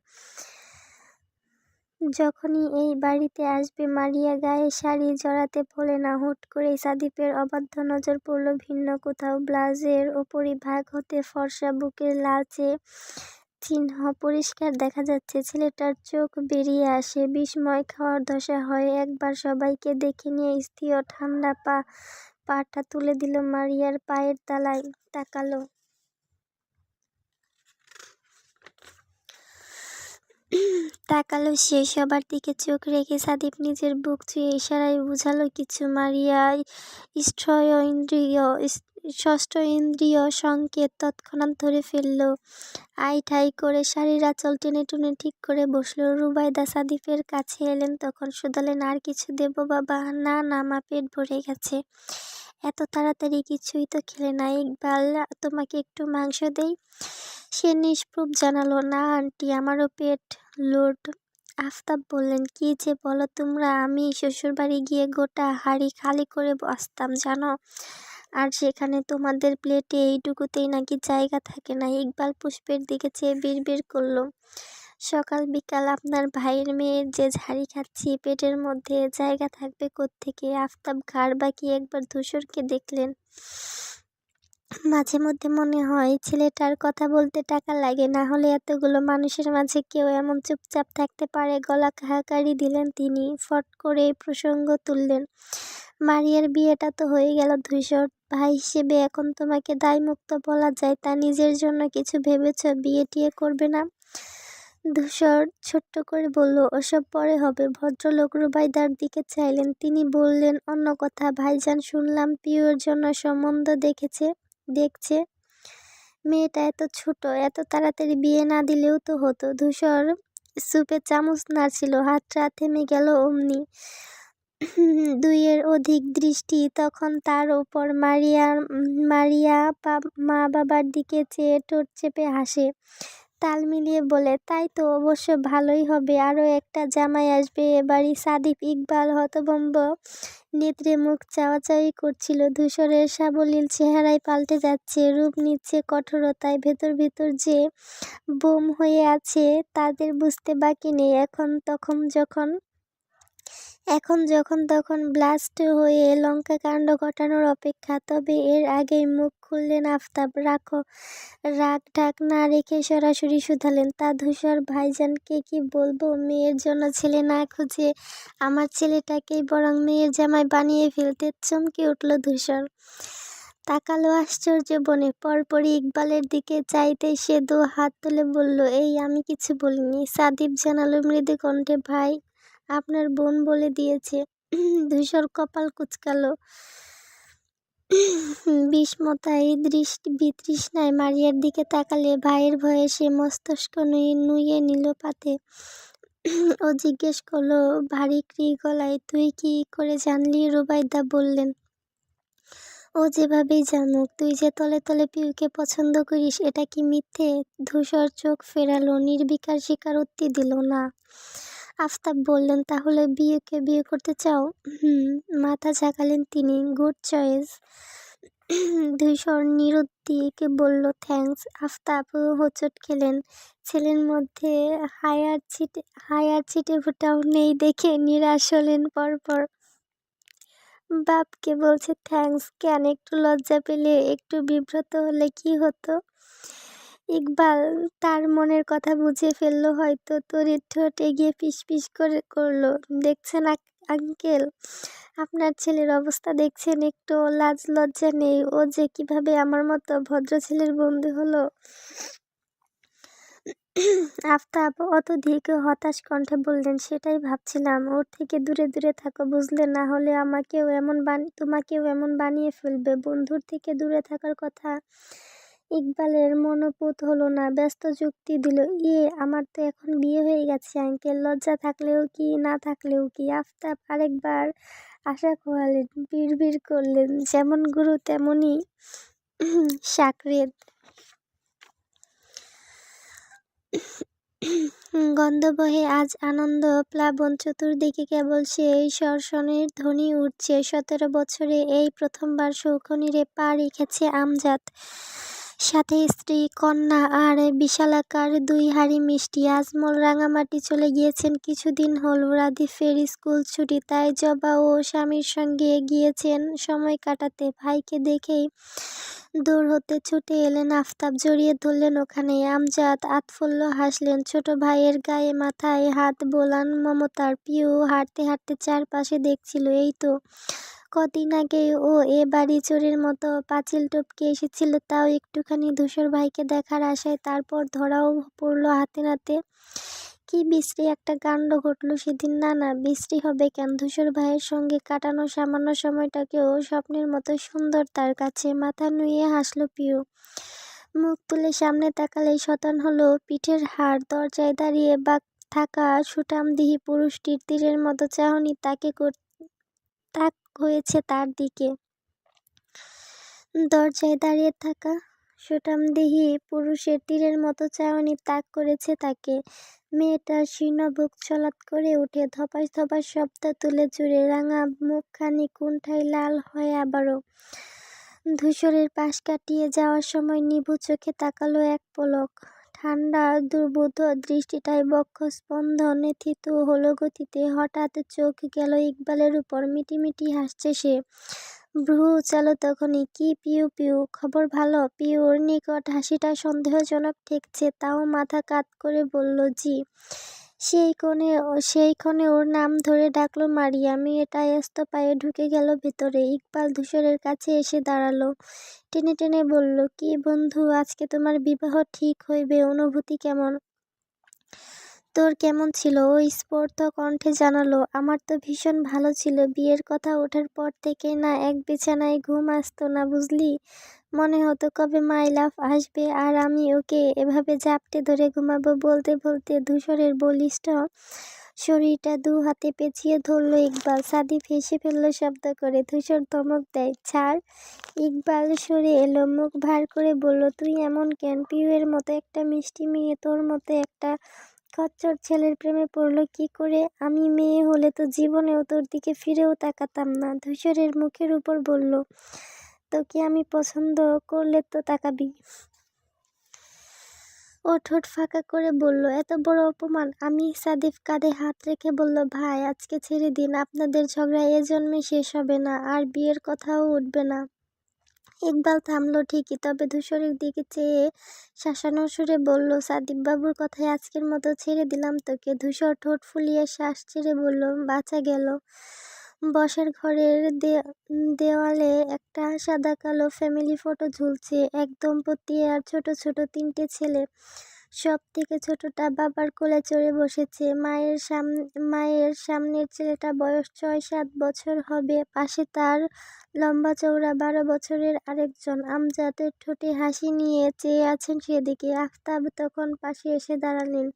যখনই এই বাড়িতে আসবে মারিয়া গায়ে শাড়ি জড়াতে ভোলে না। হুট করেই সাদিফের অবাধ্য নজর পড়ল ভিন্ন কোথাও। ব্লাউজের ওপরিভাগ হতে ফর্সা বুকের লালচে চিহ্ন পরিষ্কার দেখা যাচ্ছে। ছেলেটার চোখ বেরিয়ে আসে, বিস্ময় খাওয়ার দশা হয়। একবার সবাইকে দেখে নিয়ে স্থির ঠান্ডা পাটা তুলে দিল মারিয়ার পায়ের তলায়। তাকালো সে। সবার দিকে চোখ রেখে সাদিফ নিজের বুক ছুঁয়ে ইশারায় বুঝালো কিছু। মারিয়া ষষ্ঠ ইন্দ্রিয় সংকেত তৎক্ষণাৎ ধরে ফেলল। আই ঠাই করে শাড়ির আঁচল টেনে টুনে ঠিক করে বসল। রুবাইদা সাদিফের কাছে এলেন তখন। শুধালেন, আর কিছু দেবো বাবা? না না মা, পেট ভরে গেছে। এত তাড়াতাড়ি কিছুই তো খেলে না। ইকবাল, তোমাকে একটু মাংস দেই? সে নিষ্প্রভ জানালো, না আন্টি, আমারও পেট লোড। আফতাব বললেন, কি যে বলো তোমরা, আমি শ্বশুরবাড়ি গিয়ে গোটা হাঁড়ি খালি করে আসতাম জানো। আর সেখানে তোমাদের প্লেটে এইটুকুতেই নাকি জায়গা থাকে না। ইকবাল পুষ্পের দিকে চেয়ে বিড়বিড় করল, সকাল বিকাল আপনার ভাইয়ের মেয়ের যে ঝাড়ি খাচ্ছি, পেটের মধ্যে জায়গা থাকবে কোত্থেকে? আফতাব ঘাড় বাঁকিয়ে একবার ধূসরকে দেখলেন। মাঝে মধ্যে মনে হয় ছেলেটার কথা বলতে টাকা লাগে, না হলে এতগুলো মানুষের মাঝে কেউ এমন চুপচাপ থাকতে পারে? গলা হাঁকারি দিলেন তিনি। ফট করে প্রসঙ্গ তুললেন, মারিয়ার বিয়েটা তো হয়ে গেল ধূসর। ভাই হিসেবে এখন তোমাকে দায়মুক্ত বলা যায়। তা নিজের জন্য কিছু ভেবেছ? বিয়ে টিয়ে করবে না? ধূসর ছোট্ট করে বলল, ওসব পরে হবে। ভদ্রলোক রুবাইদার দিকে চাইলেন। তিনি বললেন, অন্য কথা ভাইজান, শুনলাম পিউর জন্য সম্বন্ধ দেখছে। মেয়েটা এত ছোট, এত তাড়াতাড়ি বিয়ে না দিলেও তো হতো। ধূসর সুপে চামচ নাড়ছিল, হাতটা থেমে গেল অমনি। দুইয়ের অধিক দৃষ্টি তখন তার ওপর। মারিয়া মা বাবার দিকে চেয়ে ঠোঁট চেপে হাসে, তাল মিলিয়ে বলে, তাই তো, অবশ্য ভালোই হবে। আরও একটা জামাই আসবে এ বাড়ি। সাদিফ ইকবাল হতভম্ব নেত্রে মুখ চাওয়াচাওয়ি করছিল। ধূসরের সাবলীল চেহারায় পাল্টে যাচ্ছে, রূপ নিচ্ছে কঠোরতায়। ভেতর ভেতর যে বোম হয়ে আছে তাদের বুঝতে বাকি নেই। এখন যখন তখন ব্লাস্ট হয়ে লঙ্কাকাণ্ড ঘটানোর অপেক্ষা। তবে এর আগেই মুখ খুললেন আফতাব। রাগ ঢাক না রেখে সরাসরি শুধালেন, তা ধূসর ভাইজানকে কি বলবো? মেয়ের জন্য ছেলে না খুঁজে আমার ছেলেটাকেই বরং মেয়ের জামাই বানিয়ে ফেলতে? চমকে উঠল ধূসর। তাকালো আশ্চর্য বনে। পরপরই ইকবালের দিকে চাইতে সে দু হাত তুলে বলল, এই আমি কিছু বলিনি। সাদিফ জানালো মৃদু কণ্ঠে, ভাই আপনার বোন বলে দিয়েছে। ধূসর কপাল কুঁচকালো। বিস্মতায় বিতৃষ্ণায় মারিয়ার দিকে তাকালে ভাইয়ের ভয়ে সে মস্তক নুয়ে নিল পাতে। ও জিজ্ঞেস করলো ভারী গলায়, তুই কি করে জানলি? রুবাইদা বললেন, ও যেভাবেই জানুক, তুই যে তলে তলে পিউকে পছন্দ করিস এটা কি মিথ্যে? ধূসর চোখ ফেরালো, নির্বিকার স্বীকারোক্তি দিল, না। আফতাব বললেন, তাহলে বিয়ে করতে চাও? মাথা ঝাঁকালেন তিনি। Good choice. ধূসর নিরুদ্দিক বলল, থ্যাঙ্কস। আফতাব হোঁচট খেলেন। ছেলের মধ্যে হায়ার ছিটে ফোটাও নেই দেখে নিরাশ হলেন পরপর। বাপকে বলছে থ্যাঙ্কস কেন? একটু লজ্জা পেলে, একটু বিব্রত হলে কি হতো? ইকবাল তার মনের কথা বুঝে ফেললো হয়তো। তরির ঠোঁট এগিয়ে ফিসফিস করে করলো, দেখছেন আঙ্কেল, আপনার ছেলের অবস্থা দেখছেন? একটু লাজ লজ্জা নেই? ও যে কিভাবে আমার মতো ভদ্র ছেলের বন্ধু হলো। আফতাব অত্যধিক হতাশ কণ্ঠে বললেন, সেটাই ভাবছিলাম, ওর থেকে দূরে দূরে থাকো বুঝলে, না হলে তোমাকেও এমন বানিয়ে ফেলবে। বন্ধুর থেকে দূরে থাকার কথা ইকবালের মনোপুত হলো না, ব্যস্ত যুক্তি দিল, আমার তো এখন বিয়ে হয়ে গেছে আঙ্কেল, লজ্জা থাকলেও কি না থাকলেও কি? আফতাব আরেকবার আশা খোয়ালেন, বিড়বিড় করলেন, যেমন গুরু তেমনই সাকরেদ। গন্ধবহে আজ আনন্দ প্লাবন, চতুর্দিকে কেবল সেই সরসনের ধ্বনি উঠছে। 17 বছরে এই প্রথমবার শৌখিনীরে পা রেখেছে আমজাদ, সাথে স্ত্রী, কন্যা আর বিশালাকার 2 হাঁড়ি মিষ্টি। আজমল রাঙামাটি চলে গিয়েছেন কিছুদিন হলো, রাদিফের স্কুল ছুটি, তাই জবা ও স্বামীর সঙ্গে গিয়েছেন সময় কাটাতে। ভাইকে দেখেই দৌড় হতে ছুটে এলেন আফতাব, জড়িয়ে ধরলেন ওখানেই। আমজাদ আতফুল্ল হাসলেন, ছোট ভাইয়ের গায়ে মাথায় হাত বোলান মমতার। পিউ হাঁটতে হাঁটতে চারপাশে দেখছিল, এই তো কদিন আগেই ও এ বাড়ি চোরের মতো পাঁচিল টপকে এসেছিল, তাও একটুখানি ধূসর ভাইকে দেখার আশায়। তারপর ধরাও পড়ল হাতে নাতে। কি বিশ্রী একটা কাণ্ড ঘটল সেদিন। না, বিশ্রী হবে কেন? ধূসর ভাইয়ের সঙ্গে কাটানো সামান্য সময়টাকেও স্বপ্নের মতো সুন্দর তার কাছে। মাথা নুয়ে হাসল পিউ। মুখ তুলে সামনে তাকালেই শতান হলো পিঠের হাড়। দরজায় দাঁড়িয়ে বাক থাকা সুঠামদেহী পুরুষটির তীরের মতো চাহনি তাক হয়েছে তার দিকে। দরজায় দাঁড়িয়ে থাকা সুঠামদেহী পুরুষের তীরের মতো চাহনি তাক করেছে তাকে। মেয়েটার শীর্ণ বুক ছলাৎ করে উঠে, ধপাস ধপাস শব্দ তুলে জুড়ে, রাঙা মুখখানি কুণ্ঠায় লাল হয় আবারও। ধূসরের পাশ কাটিয়ে যাওয়ার সময় নিভু চোখে তাকালো এক পলক। ঠান্ডা দুর্বোধ্য দৃষ্টিটায় বক্ষ স্পন্দন থিতু হলো গতিতে। হঠাৎ চোখ গেল ইকবালের উপর, মিটিমিটি হাসছে সে। ভ্রু উচালো তখনই। কি পিউ, খবর ভালো? পিউর নিকট হাসিটা সন্দেহজনক ঠেকছে, তাও মাথা কাত করে বলল, জি। সেইক্ষণে ওর নাম ধরে ডাকলো মারিয়া। মেয়েটা আস্ত পায়ে ঢুকে গেল ভেতরে। ইকবাল ধূসরের কাছে এসে দাঁড়ালো, টেনে টেনে বলল, কি বন্ধু, আজকে তোমার বিবাহ ঠিক হইবে, অনুভূতি কেমন? তোর কেমন ছিল? ও স্ফূর্ত কণ্ঠে জানালো, আমার তো ভীষণ ভালো ছিল। বিয়ের কথা ওঠার পর থেকে না এক বিছানায় ঘুম আসতো না বুঝলি। মনে হতো কবে মাই লাভ আসবে আর আমি ওকে এভাবে জাপটে ধরে ঘুমাবো। বলতে বলতে ধূসরের বলিষ্ঠ শরীরটা 2 হাতে পেঁচিয়ে ধরল ইকবাল। সাদিফ হেসে ফেলল শব্দ করে। ধূসর ধমক দেয়, ছাড়। ইকবাল সরে এলো, মুখ ভার করে বলল, তুই এমন কেন? পিউয়ের মতো একটা মিষ্টি মেয়ে তোর মতো একটা খচ্চর ছেলের প্রেমে পড়লো কি করে? আমি মেয়ে হলে তো জীবনেও তোর দিকে ফিরেও তাকাতাম না। ধূসরের মুখের উপর বলল, তোকে আমি পছন্দ করলে তো তাকাবি? ও ঠোঁট ফাঁকা করে বলল, এত বড় অপমান! সাদিফ কাঁধে হাত রেখে বলল, ভাই আজকে ছেড়ে দিন, আপনাদের ঝগড়া এ জন্মে শেষ হবে না, আর বিয়ের কথাও উঠবে না। ইকবাল থামল ঠিকই, তবে ধূসরের দিকে চেয়ে শাসানো সুরে বলল, সাদিক বাবুর কথায় আজকের মতো ছেড়ে দিলাম তোকে। ধূসর ঠোঁট ফুলিয়ে শ্বাস ছেড়ে বলল, বাঁচা গেল। বসার ঘরের দেওয়ালে একটা সাদা কালো ফ্যামিলি ফটো ঝুলছে, এক দম্পতি আর ছোট ছোট 3টে ছেলে। সব থেকে ছোটটা বাবার কোলে চড়ে বসেছে। মায়ের সামনের ছেলেটা বয়স 6-7 বছর হবে, পাশে তার লম্বা চওড়া 12 বছরের আরেকজন। আমজাদের ঠোঁটে হাসি নিয়ে চেয়ে আছেন সেদিকে। আফতাব তখন পাশে এসে দাঁড়ালেন।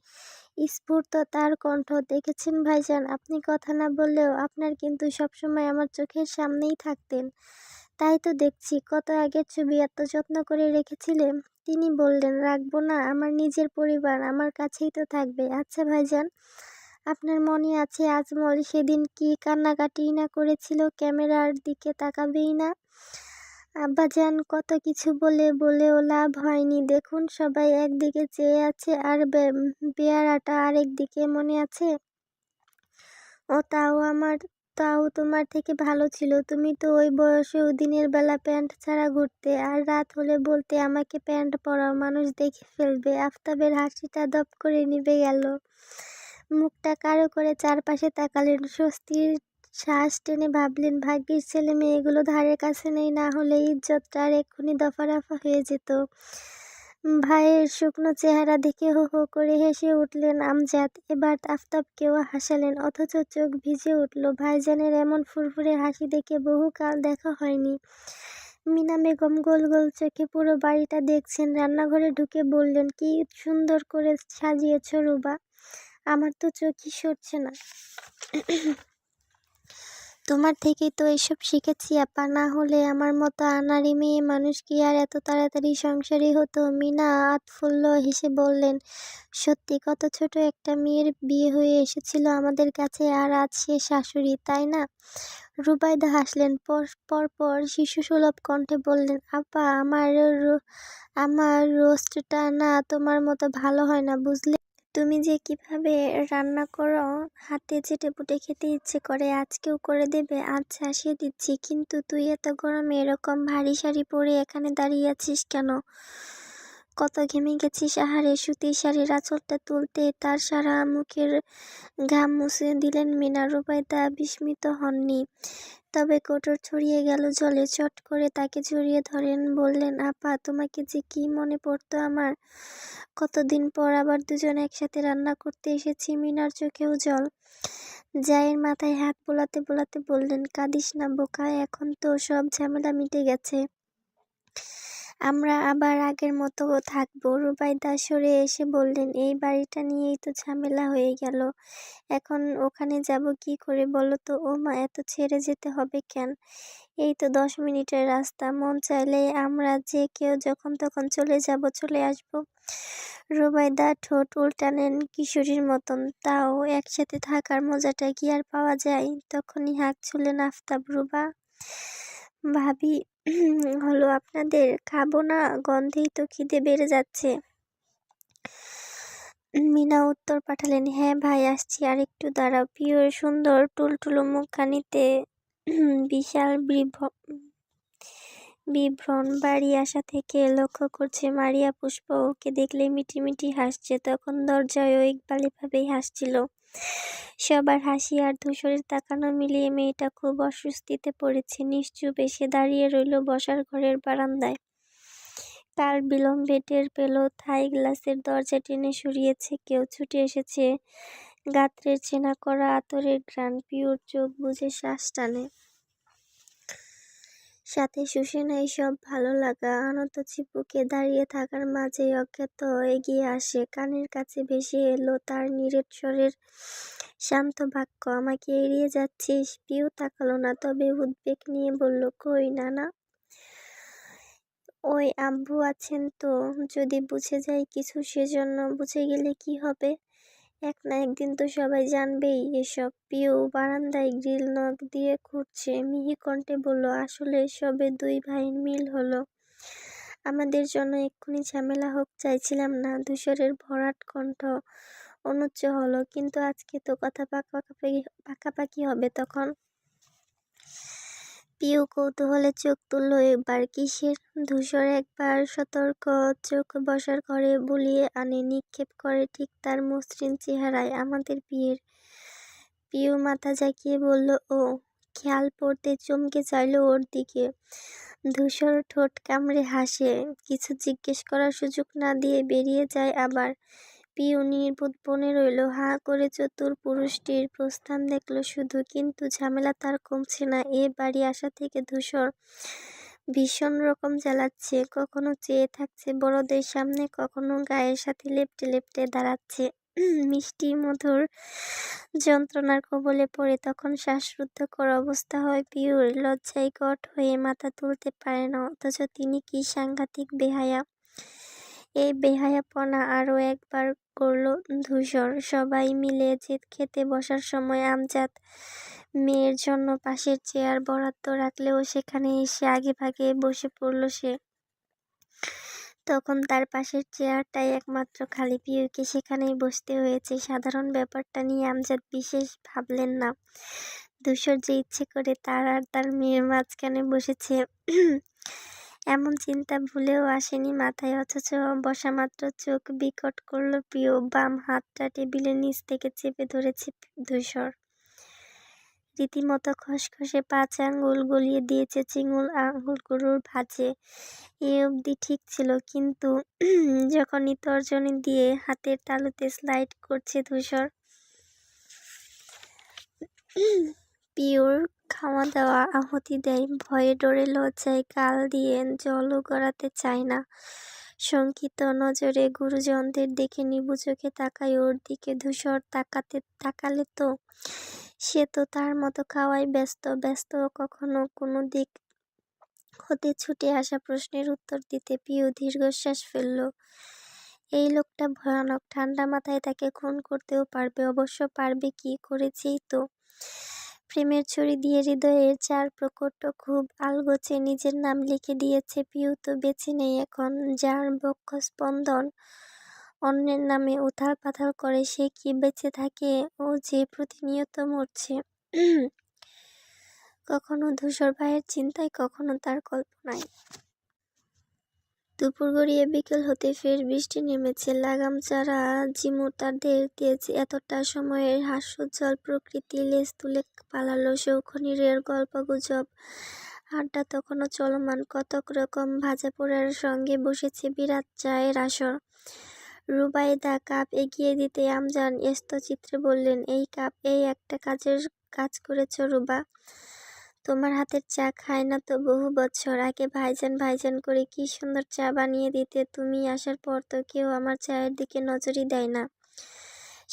স্ফূর্ত তার কণ্ঠ। দেখেছেন ভাইজান, আপনি কথা না বললেও আপনার কিন্তু সবসময় আমার চোখের সামনেই থাকতেন। তাই তো দেখছি, কত আগের ছবি এত যত্ন করে রেখেছিলে। তিনি বললেন, রাখবো না? আমার নিজের পরিবার, আমার কাছেই তো থাকবে। আচ্ছা ভাইজান, আপনার মনে আছে আজমল সেদিন কি কান্নাকাটি না করেছিল? ক্যামেরার দিকে তাকাবেই না। আব্বাজান কত কিছু বলেও লাভ হয়নি। দেখুন, সবাই একদিকে চেয়ে আছে আর বেয়ারাটা আরেক দিকে, মনে আছে? ও তাও তোমার থেকে ভালো ছিল। তুমি তো ওই বয়সেও দিনের বেলা প্যান্ট ছাড়া ঘুরতে, আর রাত হলে বলতে আমাকে প্যান্ট পরাও, মানুষ দেখে ফেলবে। আফতাবের হাসিটা দপ করে নিভে গেল। মুখটা কারো করে চারপাশে তাকালেন, স্বস্তির শ্বাস টেনে ভাবলেন, ভাগ্যিস ছেলে মেয়েগুলো ধারের কাছে নেই, না হলে ইজ্জতটা আর এক্ষুনি দফারফা হয়ে যেত। ভাইয়ের শুকনো চেহারা দেখে হো হো করে হেসে উঠলেন আমজাদ। এবার আফতাবকেও হাসালেন, অথচ চোখ ভিজে উঠল। ভাইজানের এমন ফুরফুরে হাসি দেখে বহুকাল দেখা হয়নি। মিনা বেগম গোল গোল চোখে পুরো বাড়িটা দেখছেন। রান্নাঘরে ঢুকে বললেন, কি সুন্দর করে সাজিয়েছ রুবা, আমার তো চোখই সরছে না। তোমার থেকেই তো এসব শিখেছি আপা, না হলে আমার মতো আনাড়ি মেয়ে মানুষ কি আর এত তাড়াতাড়ি সংসারী হতো? মিনা আতফুল্ল হেসে বললেন, সত্যি কত ছোট একটা মেয়ের বিয়ে হয়ে এসেছিল আমাদের কাছে, আর আজ সে শাশুড়ি, তাই না? রুবাইদা হাসলেন। পরপর শিশুসুলভ কণ্ঠে বললেন, আপা, আমার রোস্টটা না তোমার মতো ভালো হয় না, বুঝলে? তুমি যে কিভাবে রান্না করো, হাতে চেটেপুটে খেতে ইচ্ছে করে। আজকেও করে দেবে? আচ্ছা, সে দিচ্ছি। কিন্তু তুই এত গরমে এরকম ভারী শাড়ি পরে এখানে দাঁড়িয়ে আছিস কেন? কত ঘেমে গেছিস। আহারে, সুতির শাড়ির আঁচলটা তুলতে তার সারা মুখের ঘাম মুছে দিলেন মিনা। রুবাইদা বিস্মিত হননি, তবে কোটর ছড়িয়ে গেল জলে। চট করে তাকে জড়িয়ে ধরেন, বললেন, আপা, তোমাকে যে কি মনে পড়তো আমার। কতদিন পর আবার দুজন একসাথে রান্না করতে এসেছি। মিনার চোখেও জল। জায়ের মাথায় হাত বোলাতে বোলাতে বললেন, কাঁদিস না বোকা, এখন তো সব ঝামেলা মিটে গেছে। আমরা আবার আগের মতো থাকবো। রুবাইদা সরে এসে বললেন, এই বাড়িটা নিয়েই তো ঝামেলা হয়ে গেল। এখন ওখানে যাব কি করে বলো তো? ও মা, এত ছেড়ে যেতে হবে কেন? এই তো 10 মিনিটের রাস্তা, মন চাইলে আমরা যে কেউ যখন তখন চলে আসবো। রুবাইদা ঠোঁট উল্টালেন কিশোরীর মতন, তাও একসাথে থাকার মজাটা কি আর পাওয়া যায়? তখনই হাঁক ছুড়লেন আফতাব, রুবা ভাবি, হলো আপনাদের? খাবো না, গন্ধেই তো খিদে বেড়ে যাচ্ছে। মিনা উত্তর পাঠালেন, হ্যাঁ ভাই, আসছি, আর একটু দাঁড়াও। পিওর সুন্দর টুলটুলো মুখখানিতে বিশাল বিভ্রণ বাড়ি আসা থেকে লক্ষ্য করছে মারিয়া পুষ্প। ওকে দেখলে মিটিমিটি হাসছে। তখন দরজায়ও ইকবালিভাবেই হাসছিল। সবার হাসি আর ধূসরের তাকানো মিলিয়ে মেয়েটা খুব অস্বস্তিতে পড়েছে। নিশ্চুপ এসে দাঁড়িয়ে রইল বসার ঘরের বারান্দায়। কাল বিলম্বে টের পেল থাই গ্লাসের দরজা টেনে সরিয়েছে কেউ। ছুটে এসেছে গাত্রের চেনা করা আতরের ঘ্রাণ। পিওর চোখ বুজে শ্বাস টানে, সাথে শুষে নেয় সব ভালো লাগা। আনত চিপুকে দাঁড়িয়ে থাকার মাঝেই অজ্ঞাত এগিয়ে আসে। কানের কাছে ভেসে এলো তার নিরেট স্বরের শান্ত বাক্য, আমাকে এড়িয়ে যাচ্ছিস? পিউ তাকালো না, তবে উদ্বেগ নিয়ে বলল, কই নানা? ওই আব্বু আছেন তো, যদি বুঝে যায় কিছু। সেজন্য? বুঝে গেলে কি হবে? এক না একদিন তো সবাই জানবেই এসব। পিউ বারান্দায় গ্রিল নখ দিয়ে ঘুরছে, মিহি কণ্ঠে বলল, আসলে সবে দুই ভাইয়ের মিল হলো, আমাদের জন্য এক্ষুনি ঝামেলা হোক চাইছিলাম না। ধূসরের ভরাট কণ্ঠ অনুচ্চ হলো, কিন্তু আজকে তো কথা পাকাপাকি হবে তখন। পিউ কৌতূহলে চোখ তুলল এবার। কিসের? ধূসর একবার সতর্ক চোখ বসার ঘরে বুলিয়ে আনে, নিক্ষেপ করে ঠিক তার মসৃণ চেহারায়, আমাদের বিয়ের। পিউ মাথা ঝাঁকিয়ে বলল, ও। খেয়াল পড়তে চমকে চাইল ওর দিকে। ধূসর ঠোঁট কামড়ে হাসে, কিছু জিজ্ঞেস করার সুযোগ না দিয়ে বেরিয়ে যায় আবার। পিউ নির্বোধ বনে রইল, হাঁ করে চতুর পুরুষটির প্রস্থান দেখল শুধু। কিন্তু ঝামেলা তার কমছে না। এ বাড়ি আসা থেকে ধূসর ভীষণ রকম জ্বালাচ্ছে। কখনো চেয়ে থাকছে বড়দের সামনে, কখনো গায়ের সাথে লেপ্টে লেপ্টে দাঁড়াচ্ছে। মিষ্টি মধুর যন্ত্রণার কবলে পড়ে তখন শ্বাসরুদ্ধকর অবস্থা হয় পিউর। লজ্জায় গট হয়ে মাথা তুলতে পারে না, অথচ তিনি কি সাংঘাতিক বেহায়া। এই বেহায়াপনা আরও একবার করল ধূসর। সবাই মিলে খেতে বসার সময় আমজাদ মেয়ের জন্য পাশের চেয়ার বরাদ্দ রাখলেও সেখানে এসে আগেভাগে বসে পড়ল সে। তখন তার পাশের চেয়ারটাই একমাত্র খালি, পিউকে সেখানেই বসতে হয়েছে। সাধারণ ব্যাপারটা নিয়ে আমজাদ বিশেষ ভাবলেন না। ধূসর যে ইচ্ছে করে তার আর তার মেয়ের মাঝখানে বসেছে এমন চিন্তা ভুলেও আসেনি মাথায়, অথচ বসা মাত্র চোখ বিকট করল প্রিয়। বাম হাতটা টেবিলের নিচ থেকে চেপে ধরেছে ধূসর। রীতিমতো খসখসে 5 আঙ্গুল গলিয়ে দিয়েছে চিঙুল আঙ্গুলগুলোর ভাঁজে। এ অবধি ঠিক ছিল, কিন্তু যখনই তর্জনী দিয়ে হাতের তালুতে স্লাইড করছে ধূসর, পিওর খাওয়া দাওয়া আহুতি দেয়। ভয়ে ডরে লজ্জায় গাল দিয়ে জলও গড়াতে চায় না। শঙ্কিত নজরে গুরুজনদের দিকে নিবু চোখে তাকায় ওর দিকে। ধূসর তাকালে তো সে তো তার মতো খাওয়ায় ব্যস্ত কখনো কোনো দিক হতে ছুটে আসা প্রশ্নের উত্তর দিতে। পিউ দীর্ঘশ্বাস ফেলল। এই লোকটা ভয়ানক। ঠান্ডা মাথায় তাকে খুন করতেও পারবে। অবশ্য পারবে কি, করেছেই তো। প্রেমের ছড়ি দিয়ে হৃদয়ের 4 প্রকট খুব আলগোছে নিজের নাম লিখে দিয়েছে। পিউ তো বেঁচে নেই এখন। যার বক্ষস্পন্দন অন্যের নামে উথাল পাথাল করে, সে কি বেঁচে থাকে? ও যে প্রতিনিয়ত মরছে। কখনো ধূসর ভাইয়ের চিন্তায়, কখনো তার কল্পনায়। দুপুর গড়িয়ে বিকেল হতে ফের বৃষ্টি নেমেছে। লাগাম চারা জিমুতাদের তেজ এতটা সময়ের হাস্যোজ্জ্বল প্রকৃতি লেজ তুলে পালালো। শৌখিনীর গল্পগুজব আড্ডা তখনও চলমান। কতক রকম ভাজাপোড়ার সঙ্গে বসেছে বিরাট চায়ের আসর। রুবাইদা কাপ এগিয়ে দিতে আমজাদ স্থচিত্রে বললেন, এই কাপ, এই একটা কাজ করেছ রুবা। তোমার হাতের চা খায় না তো বহু বছর। আগে ভাইজান করে কি সুন্দর চা বানিয়ে দিতে। তুমি আসার পর তো কেউ আমার চায়ের দিকে নজরই দেয় না।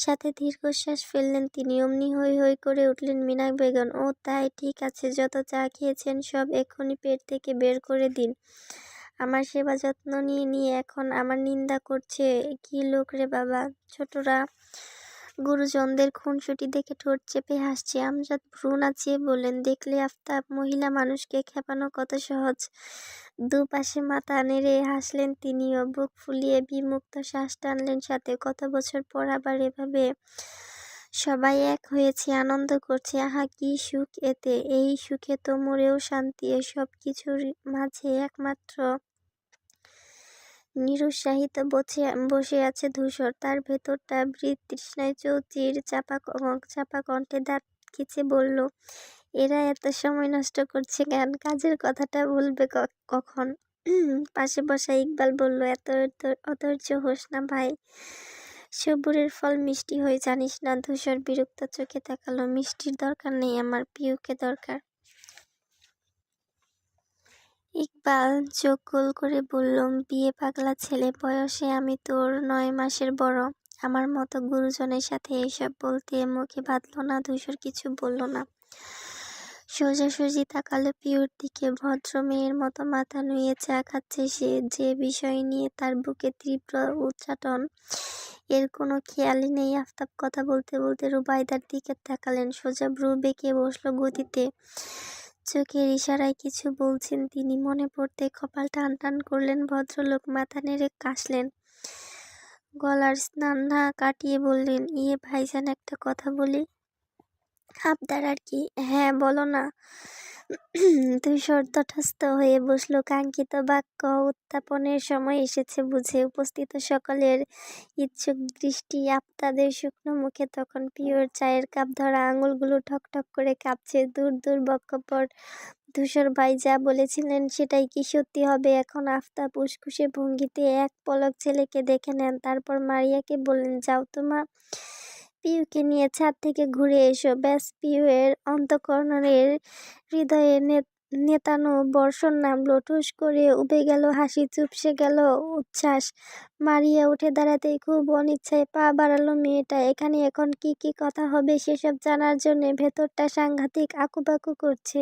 সাথে দীর্ঘশ্বাস ফেললেন তিনি। অমনি হৈ হৈ করে উঠলেন মিনা বেগম। ও তাই, ঠিক আছে, যত চা খেয়েছেন সব এক্ষুনি পেট থেকে বের করে দিন। আমার সেবা যত্ন নিয়ে এখন আমার নিন্দা করছে। কি লোক রে বাবা। ছোটরা গুরুজনদের খুনসুটি দেখে ঠোঁট চেপে হাসছে। আমজাদ ভ্রু নাচিয়ে বললেন, দেখলে আফতাব, মহিলা মানুষকে খেপানো কত সহজ। দুপাশে মাথা নেড়ে হাসলেন তিনিও। বুক ফুলিয়ে বিমুক্ত শ্বাস টানলেন সাথে। কত বছর পর আবার এভাবে সবাই এক হয়েছে, আনন্দ করছে। আহা কি সুখ এতে। এই সুখে তো মরেও শান্তি। এসব কিছুর মাঝে একমাত্র নিরুৎসাহিত বসে আছে ধূসর। তার ভেতরটা তৃষ্ণায় চৌচির। চাপা কণ্ঠে দাঁত খিচে বলল, এরা এত সময় নষ্ট করছে কেন? কাজের কথাটা বলবে কখন? পাশে বসা ইকবাল বলল, এত অধৈর্য হোস না ভাই, সবুরের ফল মিষ্টি হয় জানিস না। ধূসর বিরক্ত চোখে তাকালো। মিষ্টির দরকার নেই আমার, পিউকে দরকার। ইকবাল চোখ গোল করে বলল, বিয়ে পাগলা ছেলে, বয়সে আমি তোর 9 মাসের বড়। আমার মতো গুরুজনের সাথে এইসব বলতে মুখে বাঁধল না। ধূসর কিছু বলল না, সোজাসুজি তাকালো পিউর দিকে। ভদ্র মেয়ের মতো মাথা নুয়ে চা খাচ্ছে সে। যে বিষয় নিয়ে তার বুকে তীব্র উচ্চাটন, এর কোনো খেয়ালই নেই। আফতাব কথা বলতে বলতে রুবাইদার দিকে তাকালেন। সোজা ভ্রু বেঁকে বসলো গদিতে। চোখের ইশারায় কিছু বলছেন তিনি। মনে পড়তে কপাল টান টান করলেন। ভদ্রলোক মাথা নেড়ে কাশলেন। গলার স্নান না কাটিয়ে বললেন, ইয়ে ভাইজান, একটা কথা বলি। আবদার আর কি? হ্যাঁ বলো না। ধূসর তটস্থ হয়ে বসলো। কাঙ্ক্ষিত বাক্য উত্থাপনের সময় এসেছে বুঝে। উপস্থিত সকলের ইচ্ছুক দৃষ্টি আফতাবের শুকনো মুখে। তখন পিওর চায়ের কাপ ধরা আঙুলগুলো ঠকঠক করে কাঁপছে। দূর বক্ষপট। ধূসর ভাই যা বলেছিলেন সেটাই কি সত্যি হবে এখন? আফতাব উসখুসে ভঙ্গিতে এক পলক ছেলেকে দেখে নেন, তারপর মারিয়াকে বললেন, যাও তো মা, পিউকে নিয়ে ছাদ থেকে ঘুরে এসো। ব্যাস, পিউয়ের অন্তঃকরণের হৃদয়ে নেতানো বর্ষণ নামলো, ঠুস করে উবে গেল হাসি, চুপসে গেল উচ্ছ্বাস। মারিয়া উঠে দাঁড়াতেই খুব অনিচ্ছায় পা বাড়ালো মেয়েটা। এখানে এখন কি কি কথা হবে সেসব জানার জন্যে ভেতরটা সাংঘাতিক আকুপাকু করছে।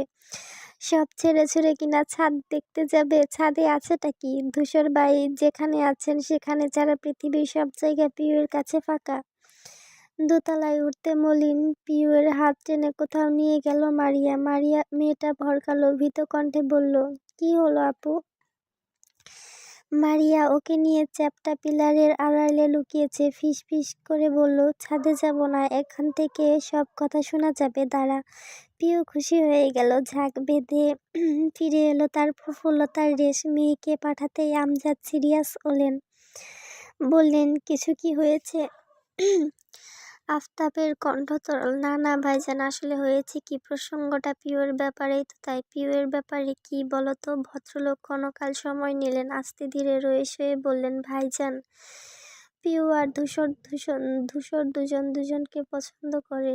সব ছেড়ে ছুড়ে কিনা ছাদ দেখতে যাবে? ছাদে আছেটা কি? ধূসর বাই যেখানে আছেন সেখানে ছাড়া পৃথিবীর সব জায়গা পিউয়ের কাছে ফাঁকা। দোতলায় উঠতে মলিন পিউয়ের হাত টেনে কোথাও নিয়ে গেল মারিয়া। মারিয়া মেয়েটা ভরকালো, ভীত কণ্ঠে বলল, কি হলো আপু? মারিয়া ওকে নিয়ে চ্যাপ্টা পিলারের আড়ালে লুকিয়েছে। ফিস ফিস করে বলল, ছাদে যাব না, এখান থেকে সব কথা শোনা যাবে, দাঁড়া। পিউ খুশি হয়ে গেল, ঝাঁক বেঁধে ফিরে এলো তার প্রফুল্লতার রেশ। মেয়েকে পাঠাতেই আমজাদ সিরিয়াস বললেন, কিছু কি হয়েছে? আফতাবের কণ্ঠ তরল, না না ভাইজান, আসলে হয়েছে কি, প্রসঙ্গটা পিউয়ের ব্যাপারেই তো। তাই পিউয়ের ব্যাপারে কি বলো তো? ভদ্রলোক ক্ষণকাল সময় নিলেন, আস্তে ধীরে রয়েস হয়ে বললেন, ভাইজান, পিউ আর ধূসর দুজন দুজনকে পছন্দ করে।